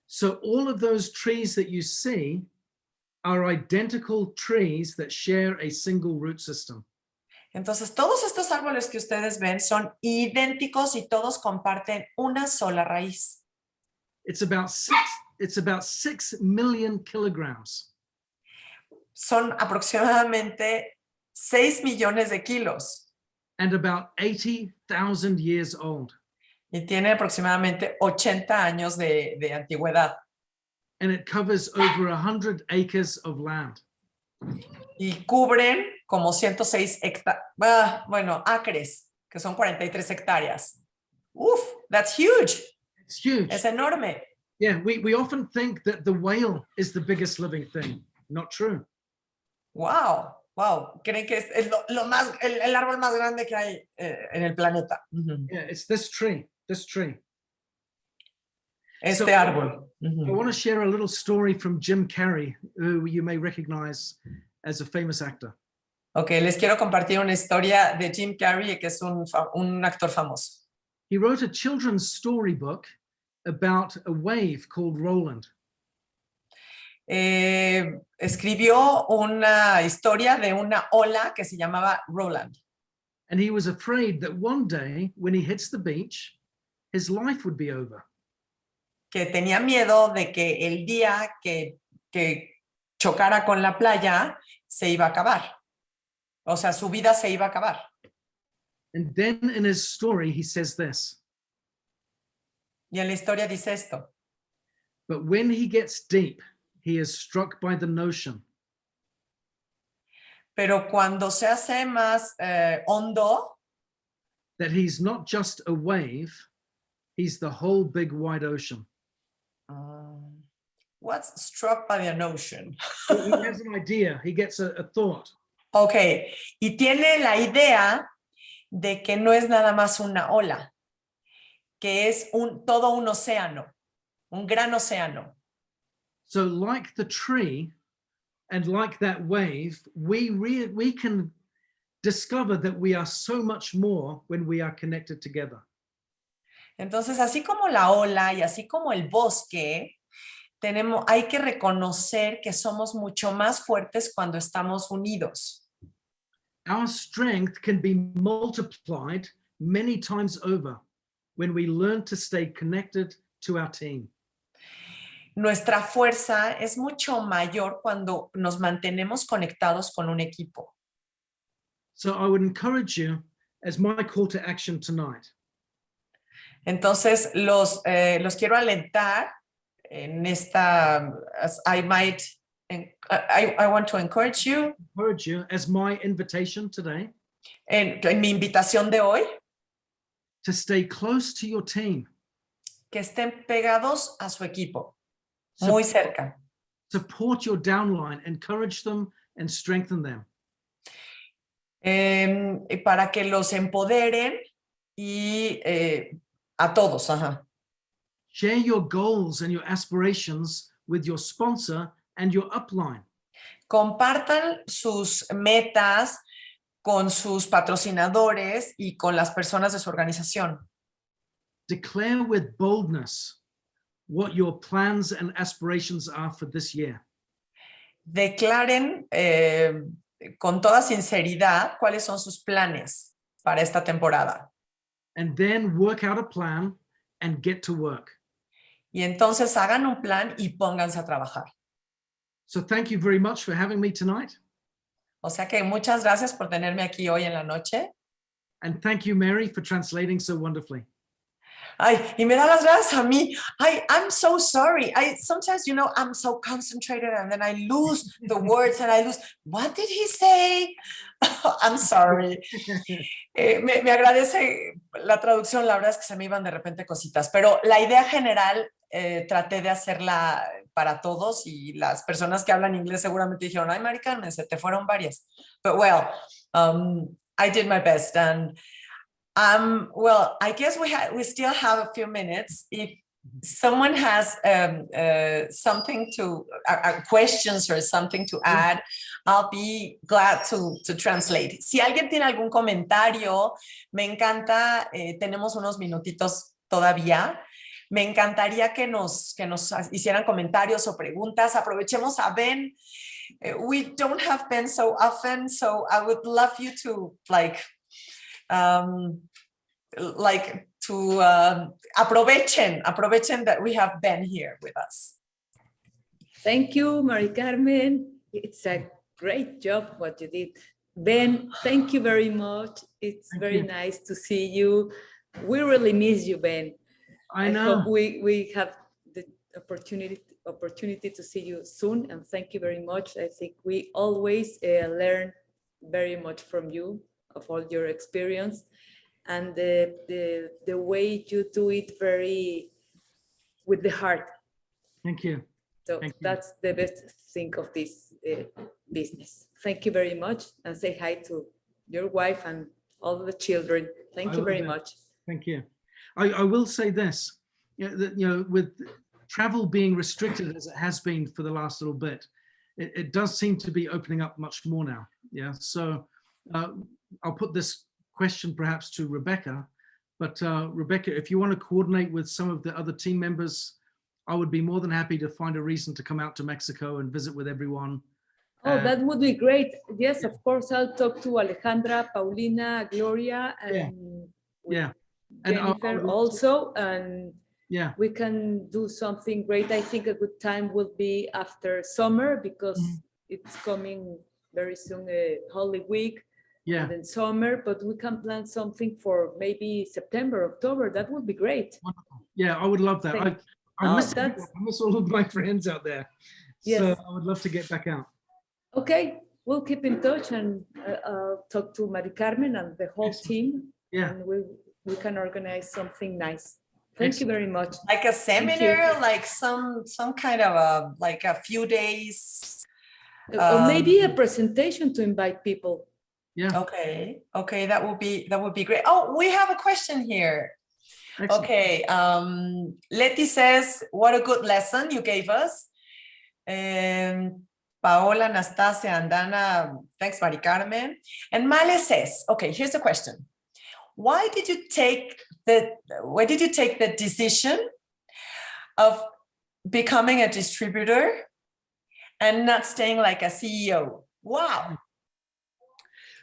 B: So all of those trees that you see are identical trees that share a single root system.
A: Entonces, todos estos árboles que ustedes ven son idénticos y todos comparten una sola raíz.
B: It's about 6 million kilograms.
A: Son aproximadamente 6 millones de kilos.
B: And about 80,000 years old.
A: Y tiene aproximadamente 80 años de antigüedad.
B: and it covers over 100 acres of land.
A: Y cubren como 106 acres, que son 43 hectáreas. Uf, that's huge.
B: It's huge.
A: Es enorme.
B: Yeah, we often think that the whale is the biggest living thing. Not true.
A: Wow. Creen que es el árbol más grande que hay en el planeta.
B: Yeah, it's this tree.
A: Este
B: So,
A: árbol.
B: I want to share a little story from Jim Carrey, who you may recognize as a famous actor.
A: Ok, les quiero compartir una historia de Jim Carrey, que es un actor famoso.
B: He wrote a children's storybook about a wave called Roland.
A: Escribió una historia de una ola que se llamaba Roland.
B: And he was afraid that one day when he hits the beach, his life would be over.
A: Que tenía miedo de que el día que chocara con la playa se iba a acabar. O sea, su vida se iba a acabar.
B: And then in his story, he says this.
A: Y en la historia dice esto.
B: But when he gets deep, he is struck by the notion
A: Pero cuando se hace más hondo,
B: that he's not just a wave, he's the whole big wide ocean.
A: what's struck by the notion?
B: He has an idea, he gets a thought.
A: Ok, y tiene la idea de que no es nada más una ola, que es todo un océano, un gran océano.
B: So like the tree and like that wave, we can discover that we are so much more when we are connected together.
A: Entonces, así como la ola y así como el bosque, hay que reconocer que somos mucho más fuertes cuando estamos unidos.
B: Our strength can be multiplied many times over when we learn to stay connected to our team.
A: Nuestra fuerza es mucho mayor cuando nos mantenemos conectados con un equipo.
B: So I would encourage you, as my call to action tonight,
A: Entonces, los quiero alentar en esta, I want to encourage you,
B: as my invitation today,
A: en mi invitación de hoy,
B: to stay close to your team.
A: que estén pegados a su equipo, muy cerca.
B: Support your downline, encourage them and strengthen them.
A: Para que los empoderen y a todos. Ajá.
B: Share your goals and your aspirations with your sponsor and your upline.
A: Compartan sus metas con sus patrocinadores y con las personas de su organización.
B: Declare with boldness what your plans and aspirations are for this year.
A: Declaren con toda sinceridad cuáles son sus planes para esta temporada.
B: And then work out a plan and get to work.
A: Y entonces hagan un plan y pónganse a trabajar.
B: So thank you very much for having me tonight.
A: O sea que muchas gracias por tenerme aquí hoy en la noche.
B: And thank you, Mary, for translating so wonderfully.
A: Ay, y me da las gracias a mí. I'm so sorry. Sometimes, I'm so concentrated and then I lose the words and I lose, what did he say? I'm sorry. Me agradece la traducción, la verdad es que se me iban de repente cositas, pero la idea general traté de hacerla para todos y las personas que hablan inglés seguramente dijeron, ay, Mari Carmen, se te fueron varias. But well, I did my best and well, I guess we still have a few minutes. If someone has something to questions or something to add, I'll be glad to translate. Si alguien tiene algún comentario, me encanta. Tenemos unos minutitos todavía. Me encantaría que nos hicieran comentarios o preguntas. Aprovechemos a Ben. We don't have Ben so often, so I would love you to aprovechen that we have Ben here with us.
D: Thank you, Mari Carmen. It's a great job what you did. Ben, thank you very much. It's very nice to see you. We really miss you, Ben.
B: I know.
D: Hope we have the opportunity opportunity to see you soon, and thank you very much. I think we always learn very much from you, of all your experience, and the way you do it very with the heart.
B: Thank you.
D: So
B: Thank you.
D: that's the best thing of this business. Thank you very much, and say hi to your wife and all the children. Thank you very much.
B: Thank you. I will say this, with travel being restricted as it has been for the last little bit, it does seem to be opening up much more now. Yeah. So I'll put this question perhaps to Rebecca, but Rebecca, if you want to coordinate with some of the other team members, I would be more than happy to find a reason to come out to Mexico and visit with everyone.
D: Oh, that would be great. Yes, of course. I'll talk to Alejandra, Paulina, Gloria, and
B: Yeah.
D: Jennifer also, and
B: yeah,
D: we can do something great. I think a good time will be after summer, because it's coming very soon, a Holy Week, and then summer, but we can plan something for maybe September, October. That would be great.
B: Wonderful. Yeah, I would love that. I miss all of my friends out there.
D: Yes.
B: So I would love to get back out.
D: Okay, we'll keep in touch, and I'll talk to Mari Carmen and the whole team.
B: Yeah.
D: And we can organize something nice. Thank you very much.
A: Like a seminar, like some kind of a few days.
D: Or maybe a presentation to invite people.
B: Yeah.
A: Okay, that would be great. Oh, we have a question here. Excellent. Okay, Letty says, what a good lesson you gave us. Paola, Anastasia, and Dana, thanks, Mari Carmen. And Male says, okay, here's the question. Why did you take the decision of becoming a distributor and not staying like a CEO? Wow.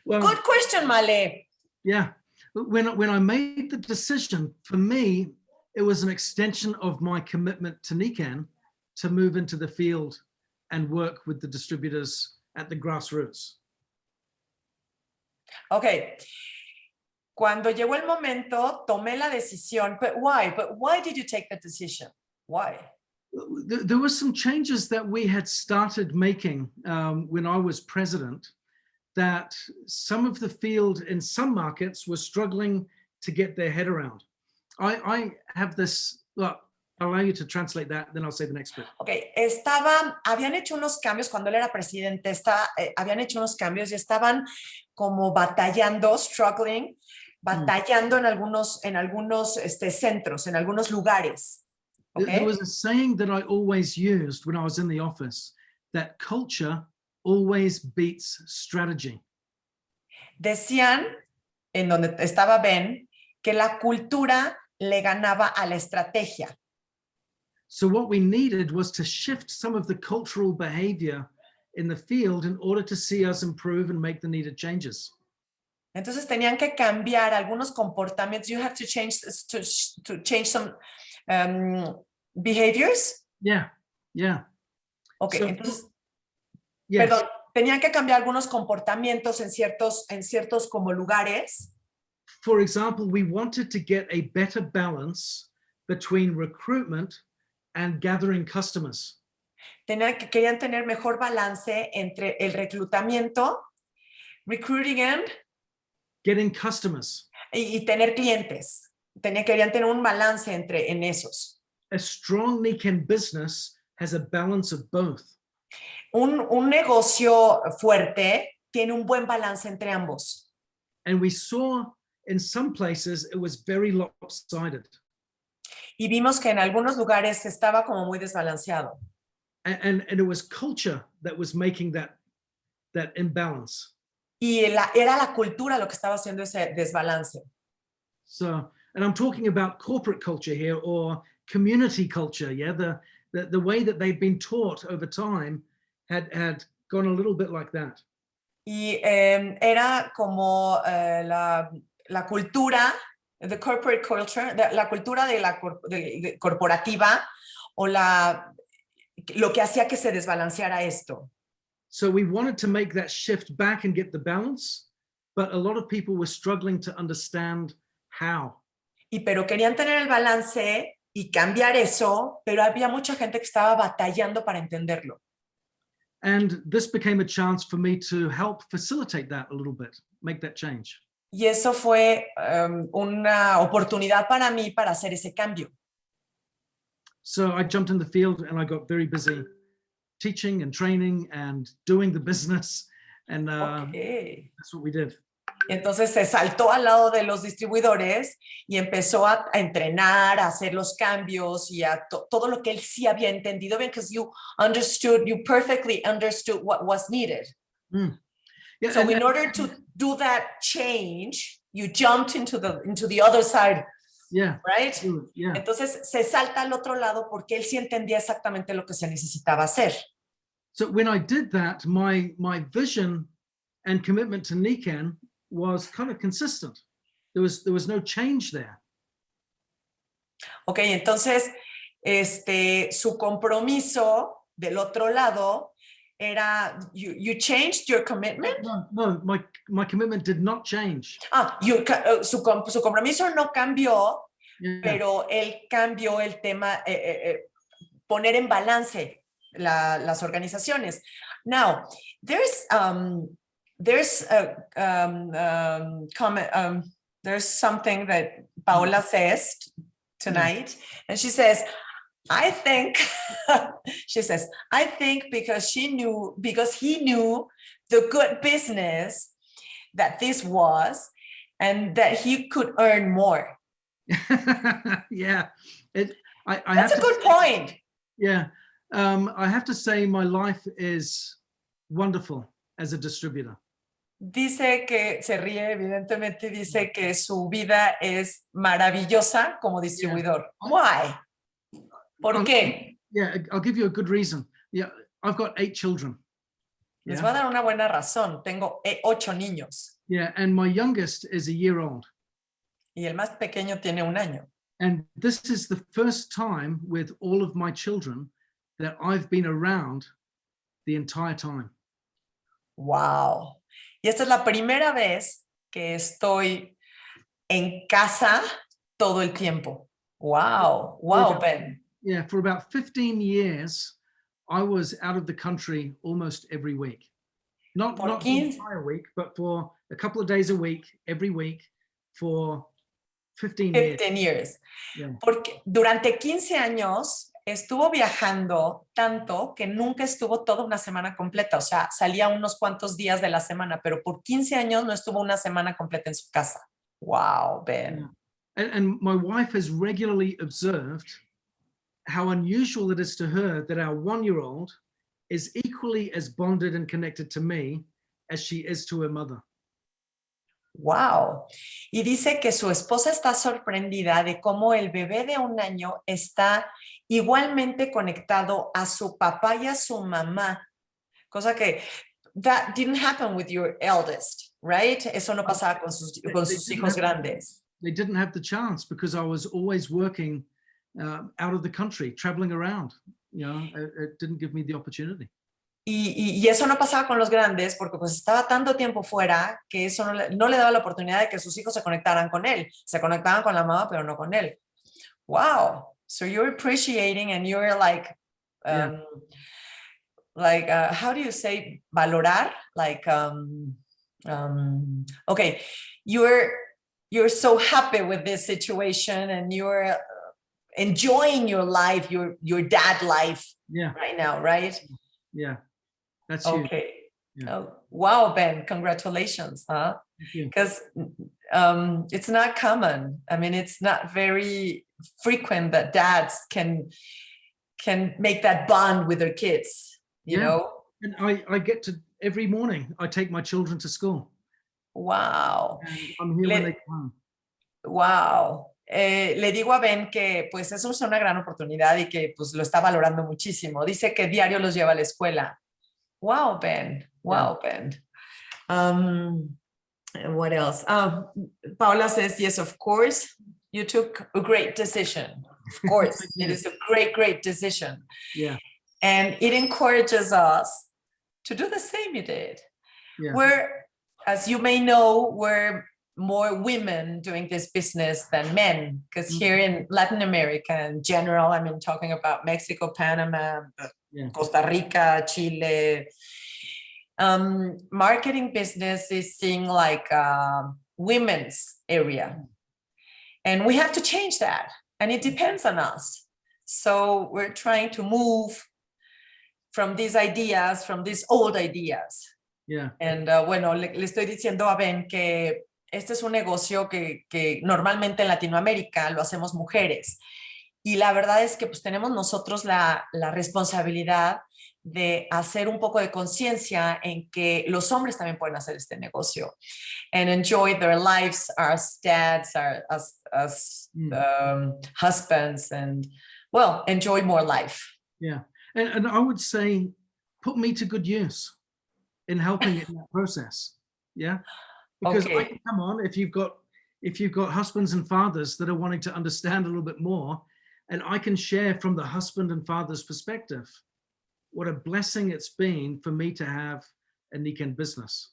A: Well, good question, Male.
B: Yeah. When I made the decision, for me, it was an extension of my commitment to Nikken to move into the field and work with the distributors at the grassroots.
A: Okay. Cuando llegó el momento, tomé la decisión. But why? But why did you take the decision? Why?
B: There were some changes that we had started making when I was president, that some of the field in some markets were struggling to get their head around. I have this, well, I'll allow you to translate that, then I'll say the next bit.
A: Okay, habían hecho unos cambios cuando él era presidente, habían hecho unos cambios y estaban como struggling en algunos centros, en algunos lugares. Okay?
B: There was a saying that I always used when I was in the office, that culture always beats strategy.
A: Decían, en donde estaba Ben, que la cultura le ganaba a la estrategia.
B: So what we needed was to shift some of the cultural behavior in the field in order to see us improve and make the needed changes.
A: Entonces tenían que cambiar algunos comportamientos. You have to change some behaviors.
B: Yeah.
A: Okay,
B: so,
A: entonces,
B: yes.
A: Perdón, tenían que cambiar algunos comportamientos en ciertos como lugares.
B: For example, we wanted to get a better balance between recruitment and gathering customers.
A: Querían tener mejor balance entre el reclutamiento, recruiting and
B: getting customers.
A: Y tener clientes. Querían tener un balance en esos.
B: A strong Nikken business has a balance of both.
A: Un negocio fuerte tiene un buen balance entre ambos.
B: And we saw in some places it was very lopsided.
A: Y vimos que en algunos lugares estaba como muy desbalanceado.
B: And it was culture that was making that imbalance.
A: Y era la cultura lo que estaba haciendo ese desbalance.
B: So, and I'm talking about corporate culture here, or community culture. Yeah, the way that they've been taught over time had gone a little bit like that.
A: Y era como la cultura, the corporate culture, la cultura de corporativa, o lo que hacía que se desbalanceara esto.
B: So we wanted to make that shift back and get the balance, but a lot of people were struggling to understand how.
A: Pero querían tener el balance, y cambiar eso, pero había mucha gente que estaba batallando para entenderlo.
B: And this became a chance for me to help facilitate that a little bit, make that change.
A: Y eso fue una oportunidad para mí para hacer ese cambio.
B: So I jumped in the field and I got very busy teaching and training and doing the business. And
A: Okay.
B: that's what we did.
A: Entonces se saltó al lado de los distribuidores y empezó a entrenar, a hacer los cambios y a todo lo que él sí había entendido bien, because you perfectly understood what was needed.
B: Mm. Yeah,
A: So in order to do that change, you jumped into the other side.
B: Yeah.
A: Right?
B: Yeah.
A: Entonces se salta al otro lado porque él sí entendía exactamente lo que se necesitaba hacer.
B: So when I did that, my vision and commitment to Nikken was kind of consistent. There was no change there.
A: Okay, entonces su compromiso del otro lado era you changed your commitment?
B: No, my commitment did not change.
A: Su compromiso no cambió,
B: Yeah.
A: pero él cambió el tema, poner en balance las organizaciones. Now, there's something that Paola says tonight, and she says, I think, she says, I think because he knew the good business that this was, and that he could earn more.
B: Yeah,
A: That's a good point.
B: Yeah, I have to say my life is wonderful as a distributor.
A: Dice que se ríe, evidentemente dice que su vida es maravillosa como distribuidor.
B: Yeah.
A: Why? ¿Por qué?
B: Yeah, I'll give you a good reason. Yeah, I've got 8 children.
A: Les voy a dar una buena razón. Tengo 8 niños.
B: Yeah, and my youngest is a year old.
A: Y el más pequeño tiene 1 año.
B: And this is the first time with all of my children that I've been around the entire time.
A: Wow. Y esta es la primera vez que estoy en casa todo el tiempo. Wow. Wow, Ben.
B: Yeah, for about 15 years, I was out of the country almost every week. Not the entire week, but for a couple of days a week, every week, for 15
A: years.
B: Yeah.
A: Porque durante 15 años estuvo viajando tanto que nunca estuvo toda una semana completa. O sea, salía unos cuantos días de la semana, pero por 15 años no estuvo una semana completa en su casa. Wow, Ben.
B: Yeah. And my wife has regularly observed how unusual it is to her that our 1-year-old is equally as bonded and connected to me as she is to her mother.
A: Wow. Y dice que su esposa está sorprendida de cómo el bebé de 1 año está igualmente conectado a su papá y a su mamá. Cosa que that didn't happen with your eldest, right? Eso no pasaba con sus hijos grandes.
B: They didn't have the chance because I was always working out of the country, traveling around. You know, it didn't give me the opportunity.
A: Y eso no pasaba con los grandes porque pues estaba tanto tiempo fuera que eso no le daba la oportunidad de que sus hijos se conectaran con él. Se conectaban con la mamá, pero no con él. Wow. So you're appreciating and you're like, how do you say valorar? Like, okay, you're so happy with this situation and you're enjoying your life, your dad life right now, right?
B: Yeah. That's huge.
A: Okay.
B: Yeah.
A: Oh, wow, Ben, congratulations, huh? Because it's not common. I mean, it's not very frequent that dads can make that bond with their kids, you know?
B: And I get to, every morning, I take my children to school.
A: Wow.
B: And I'm here when they come.
A: Wow. Le digo a Ben que pues eso es una gran oportunidad y que pues lo está valorando muchísimo. Dice que diario los lleva a la escuela. Wow, Ben. Wow, Ben. What else? Paula says, yes, of course, you took a great decision. Of course, it is a great decision.
B: Yeah.
A: And it encourages us to do the same you did.
B: Yeah.
A: We're, as you may know, we're more women doing this business than men, because here in Latin America in general, I mean, talking about Mexico, Panama, Costa Rica, Chile, marketing business is seeing like women's area. And we have to change that. And it depends on us. So we're trying to move from these ideas, from these old ideas.
B: Yeah.
A: And bueno, le estoy diciendo a Ben que este es un negocio que normalmente en Latinoamérica lo hacemos mujeres. Y la verdad es que pues tenemos nosotros la responsabilidad de hacer un poco de conciencia en que los hombres también pueden hacer este negocio and enjoy their lives as dads, as husbands, and well, enjoy more life.
B: Yeah, and I would say, put me to good use in helping in that process. Yeah, because I can come on if you've got husbands and fathers that are wanting to understand a little bit more, and I can share from the husband and father's perspective what a blessing it's been for me to have a Nikken business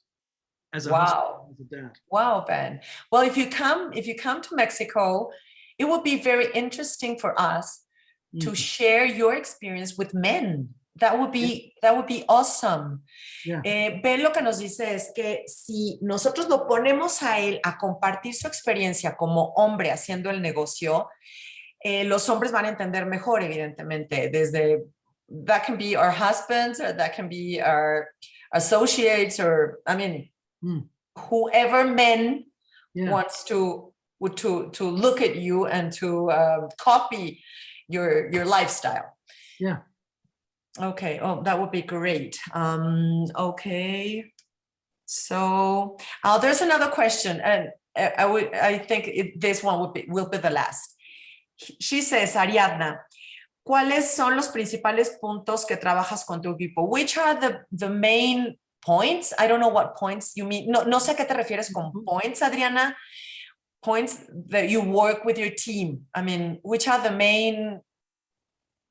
B: as a husband, as a dad.
A: Wow, Ben. Well, if you come to Mexico, it would be very interesting for us to share your experience with men. That would be awesome.
B: Yeah.
A: Ben lo que nos dice es que si nosotros lo ponemos a él a compartir su experiencia como hombre haciendo el negocio, los hombres van a entender mejor, evidentemente, desde that can be our husbands, or that can be our associates, or I mean, whoever men wants to look at you and to copy your lifestyle.
B: Yeah.
A: Okay. Oh, that would be great. Okay. So there's another question, and I think this one will be the last. She says, Ariadna, ¿cuáles son los principales puntos que trabajas con tu equipo? Which are the main points? I don't know what points you mean. No sé a qué te refieres con points, Adriana. Points that you work with your team. I mean, which are the main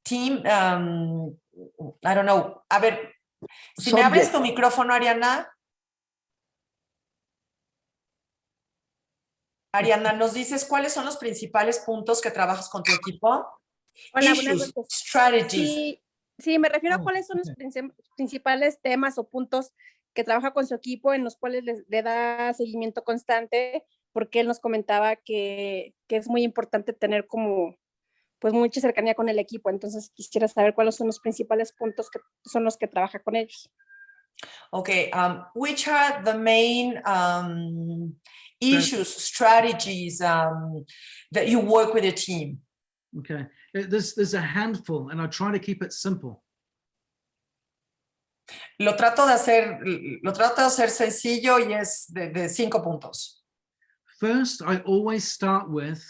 A: team? I don't know. A ver, si me abres tu micrófono, Ariana. Ariana, ¿nos dices cuáles son los principales puntos que trabajas con tu equipo?
E: Hola,
A: Issues, strategies.
E: Sí, me refiero a cuáles son los principales temas o puntos que trabaja con su equipo en los cuales le da seguimiento constante, porque él nos comentaba que es muy importante tener como pues mucha cercanía con el equipo. Entonces quisiera saber cuáles son los principales puntos que son los que trabaja con ellos.
A: Okay, which are the main issues, strategies that you work with your team?
B: Okay, there's a handful, and I try to keep it simple.
A: Lo trato de hacer sencillo y es de 5 puntos.
B: First, I always start with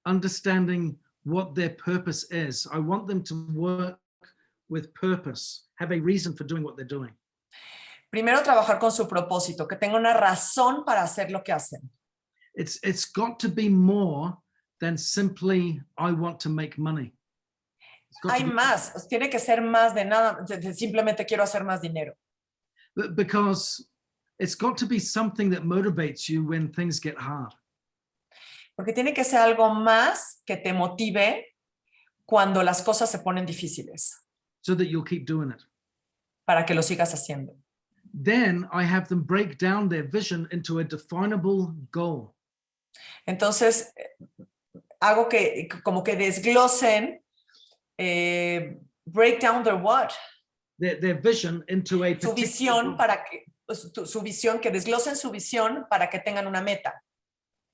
B: understanding what their purpose is. I want them to work with purpose, have a reason for doing what they're doing.
A: Primero, trabajar con su propósito, que tenga una razón para hacer lo que hacen.
B: It's got to be more than simply, I want to make money.
A: Hay más, tiene que ser más de nada, de simplemente quiero hacer más dinero.
B: Because it's got to be something that motivates you when things get hard.
A: Porque tiene que ser algo más que te motive cuando las cosas se ponen difíciles.
B: So that you'll keep doing it.
A: Para que lo sigas haciendo.
B: Then I have them break down their vision into a definable goal.
A: Entonces, hago que como que desglosen, break down their what?
B: Their vision into a
A: su visión para que su visión, que desglosen su visión para que tengan una meta.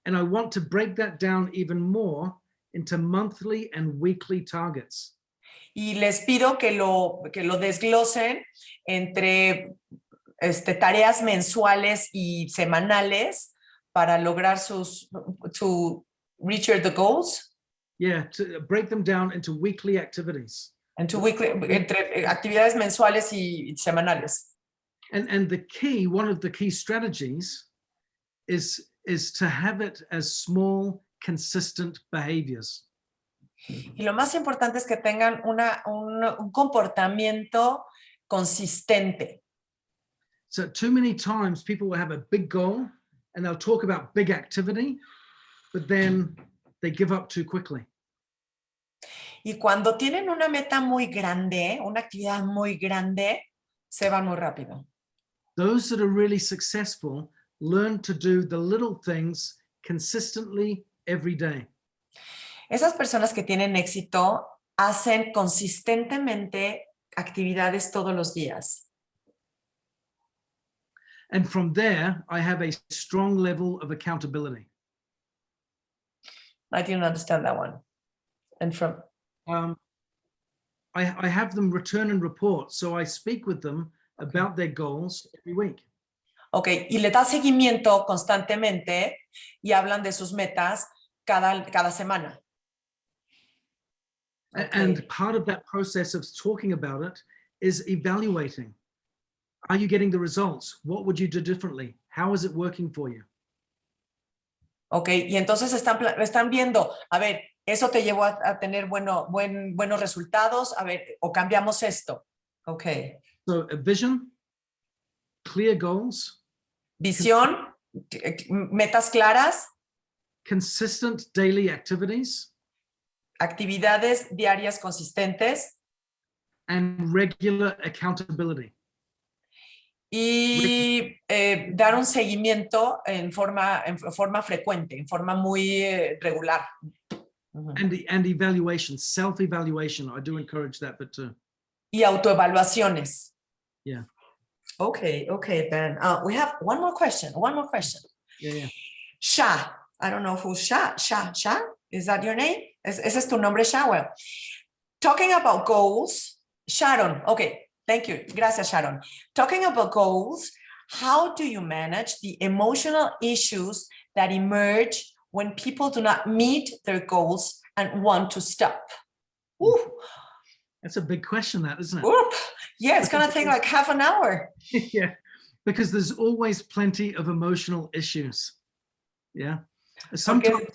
B: And I want to break that down even more into monthly and weekly targets.
A: Y les pido que lo desglosen entre tareas mensuales y semanales para lograr to reach the goals.
B: Yeah, to break them down into weekly activities.
A: Entre actividades mensuales y semanales.
B: And the key, one of the key strategies is to have it as small, consistent behaviors.
A: Y lo más importante es que tengan un comportamiento consistente.
B: So too many times people will have a big goal and they'll talk about big activity, but then they give up too quickly.
A: Y cuando tienen una meta muy grande, una actividad muy grande, se van muy rápido.
B: Those that are really successful learn to do the little things consistently every day.
A: Esas personas que tienen éxito hacen consistentemente actividades todos los días.
B: And from there, I have a strong level of accountability.
A: I didn't understand that one. And from
B: I have them return and report, so I speak with them about their goals every week.
A: Okay, y le da seguimiento constantemente y hablan de sus metas cada semana. Okay.
B: And part of that process of talking about it is evaluating. Are you getting the results? What would you do differently? How is it working for you?
A: Okay, y entonces están viendo, a ver, eso te llevó a tener buenos resultados, a ver, o cambiamos esto. Okay.
B: So a vision, clear goals.
A: Visión, metas claras.
B: Consistent daily activities.
A: Actividades diarias consistentes.
B: And regular accountability.
A: Y dar un seguimiento en forma frecuente, en forma muy regular.
B: And evaluation, self-evaluation. I do encourage that, but
A: y autoevaluaciones.
B: Yeah.
A: Okay, Ben. We have one more question.
B: Yeah.
A: Sha. I don't know who's Sha. Sha. Is that your name? ¿Ese es tu nombre, Sha? Well, talking about goals. Sharon. Okay. Thank you. Gracias, Sharon. Talking about goals, how do you manage the emotional issues that emerge when people do not meet their goals and want to stop? Ooh.
B: That's a big question, that, isn't it?
A: Ooh. Yeah, it's going to take like half an hour.
B: Yeah, because there's always plenty of emotional issues. Yeah. Sometimes,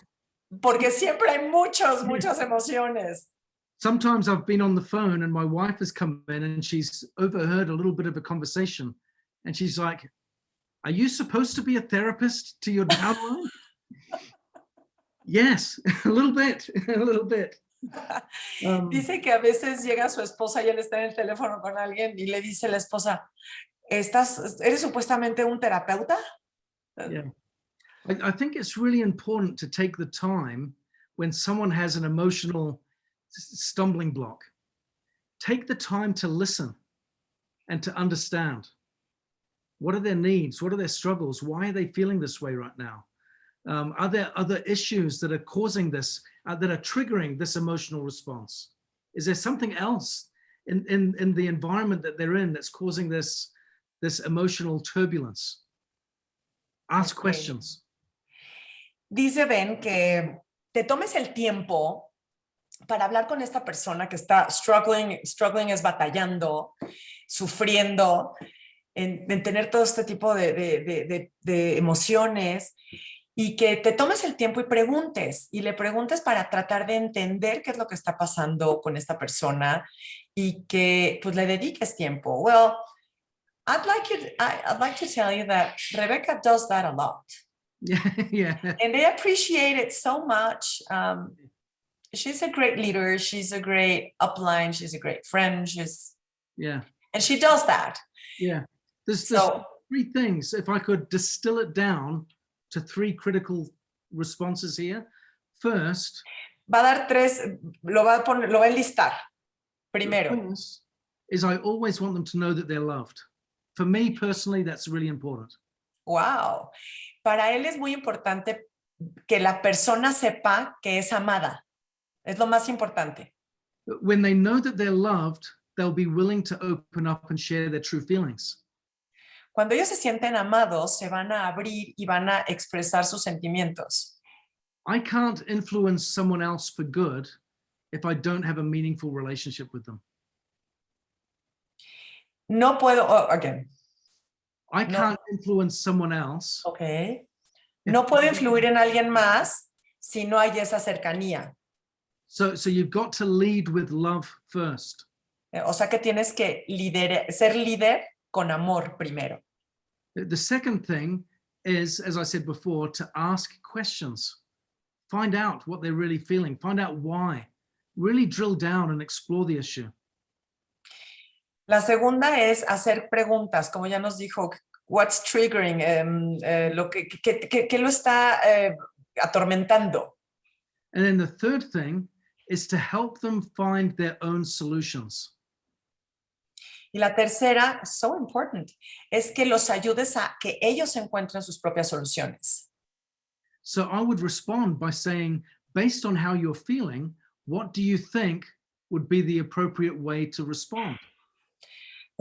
A: porque siempre hay muchas emociones.
B: Sometimes I've been on the phone and my wife has come in and she's overheard a little bit of a conversation. And she's like, are you supposed to be a therapist to your downline? Yes, a little bit.
A: Dice que a veces llega su esposa y él está en el teléfono con alguien y le dice a la esposa, ¿eres supuestamente un terapeuta?
B: Yeah. I think it's really important to take the time when someone has an emotional stumbling block. Take the time to listen and to understand. What are their needs? What are their struggles? Why are they feeling this way right now? Are there other issues that are causing this, that are triggering this emotional response? Is there something else in the environment that they're in that's causing this emotional turbulence? Ask questions.
A: Dice Ben que te tomes el tiempo para hablar con esta persona que está struggling es batallando, sufriendo, en tener todo este tipo de emociones, y que te tomes el tiempo y le preguntes para tratar de entender qué es lo que está pasando con esta persona y que pues le dediques tiempo. Well, I'd like to tell you that Rebecca does that a lot.
B: Yeah.
A: And they appreciate it so much. She's a great leader. She's a great upline. She's a great friend. And she does that.
B: Yeah. There's three things. If I could distill it down to three critical responses here. First,
A: va a dar tres, lo va a enlistar. Primero.
B: First is I always want them to know that they're loved. For me personally, that's really important.
A: Wow. Para él es muy importante que la persona sepa que es amada. Es lo más importante.
B: When they know that they're loved, they'll be willing to open up and share their true feelings.
A: Cuando ellos se sienten amados, se van a abrir y van a expresar sus sentimientos.
B: I can't influence someone else for good if I don't have a meaningful relationship with them.
A: No puedo, again.
B: I can't influence someone else.
A: Okay. No puedo influir en alguien más si no hay esa cercanía.
B: So you've got to lead with love first.
A: O sea que tienes que ser líder con amor primero.
B: The second thing is, as I said before, to ask questions. Find out what they're really feeling. Find out why. Really drill down and explore the issue.
A: La segunda es hacer preguntas, como ya nos dijo, what's triggering, lo que lo está atormentando.
B: And then the third thing is to help them find their own solutions.
A: Y la tercera, so important, es que los ayudes a que ellos encuentren sus propias soluciones.
B: So I would respond by saying, based on how you're feeling, what do you think would be the appropriate way to respond?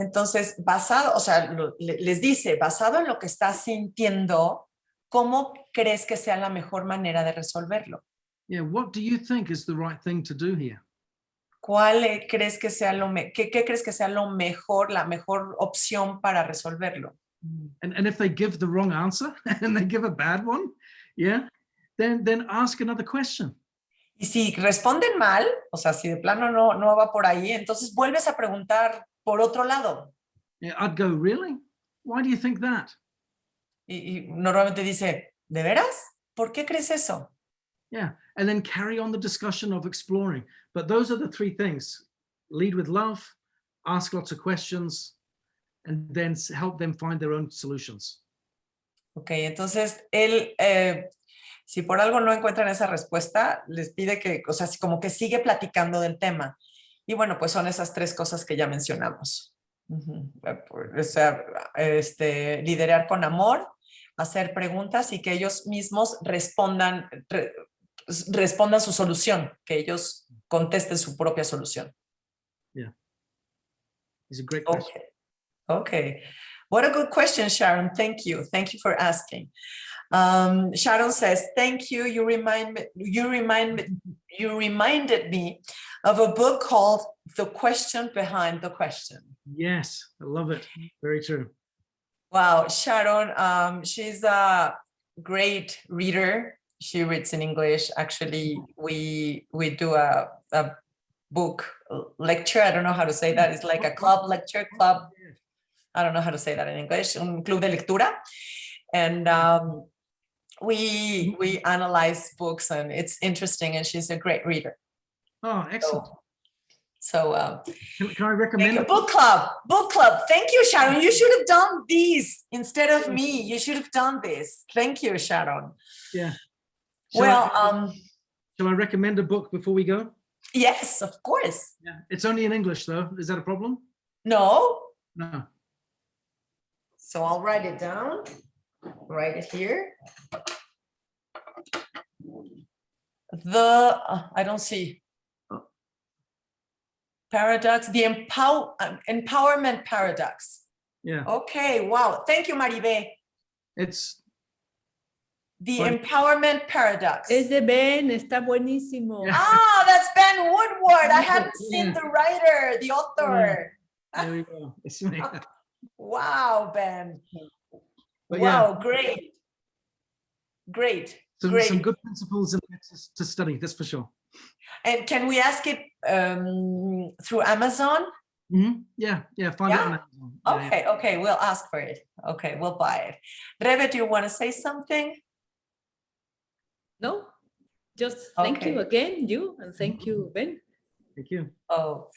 A: Entonces, basado, o sea, les dice, basado en lo que estás sintiendo, ¿cómo crees que sea la mejor manera de resolverlo?
B: Yeah, what do you think is the right thing to do here?
A: ¿Cuál crees que sea qué crees que sea lo mejor, la mejor opción para resolverlo?
B: And if they give the wrong answer and they give a bad one, yeah, then ask another question.
A: Y si responden mal, o sea, si de plano no va por ahí, entonces vuelves a preguntar por otro lado.
B: Yeah, I'd go, really? Why do you think that?
A: Y normalmente dice, ¿de veras? ¿Por qué crees eso?
B: Yeah, and then carry on the discussion of exploring. But those are the three things. Lead with love, ask lots of questions, and then help them find their own solutions.
A: Ok, entonces él, si por algo no encuentran esa respuesta, les pide que, o sea, como que sigue platicando del tema. Y bueno, pues son esas tres cosas que ya mencionamos. O sea, liderar con amor, hacer preguntas y que ellos mismos respondan su solución, que ellos contesten su propia solución.
B: Yeah, it's a great question.
A: Okay. What a good question, Sharon. Thank you. Thank you for asking. Sharon says, thank you. You reminded me of a book called The Question Behind the Question.
B: Yes, I love it. Very true.
A: Wow, Sharon, she's a great reader. She reads in English. Actually, we do a book lecture. I don't know how to say that. It's like a club lecture club. I don't know how to say that in English. Un club de lectura. And we analyze books and it's interesting and she's a great reader.
B: Oh, excellent.
A: So
B: can I recommend
A: a book club? Thank you, Sharon. You should have done these instead of me. You should have done this. Thank you, Sharon.
B: Yeah.
A: Shall
B: I recommend a book before we go?
A: Yes, of course.
B: Yeah. It's only in English though. Is that a problem?
A: No.
B: No.
A: So I'll write it down. Write it here. I don't see. Paradox, the empowerment paradox.
B: Yeah.
A: Okay, wow. Thank you, Maribe.
B: It's
A: the empowerment paradox.
D: Es de Ben, está buenísimo.
B: Yeah.
A: Ah, that's Ben Woodward. I hadn't seen the writer, the author.
B: There we go. It's me.
A: Wow, Ben.
B: But
A: wow,
B: yeah.
A: Great.
B: Some good principles to study, that's for sure.
A: And can we ask it through Amazon?
B: Mm-hmm. Yeah, find it on Amazon.
A: Okay, we'll ask for it. Okay, we'll buy it. Rebe, do you want to say something?
D: No, just thank you again, and thank you, Ben.
B: Thank you.
A: Oh,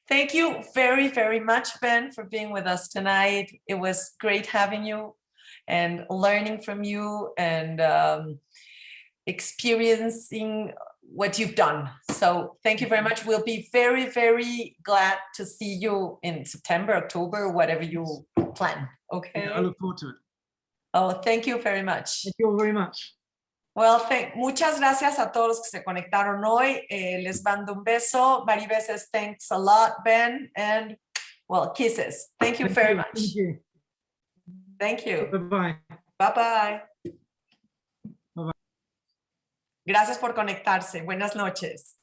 A: thank you very, very much, Ben, for being with us tonight. It was great having you and learning from you and experiencing what you've done. So thank you very much. We'll be very, very glad to see you in September, October, whatever you plan. Okay.
B: Yeah, I look forward to it.
A: Oh, thank you very much.
B: Thank you all very much.
A: Well, muchas gracias a todos los que se conectaron hoy. Les mando un beso. Maribel says, thanks a lot, Ben. And, well, kisses. Thank you very much.
B: Thank you.
A: Thank you.
B: Bye-bye.
A: Bye-bye.
B: Bye-bye.
A: Gracias por conectarse. Buenas noches.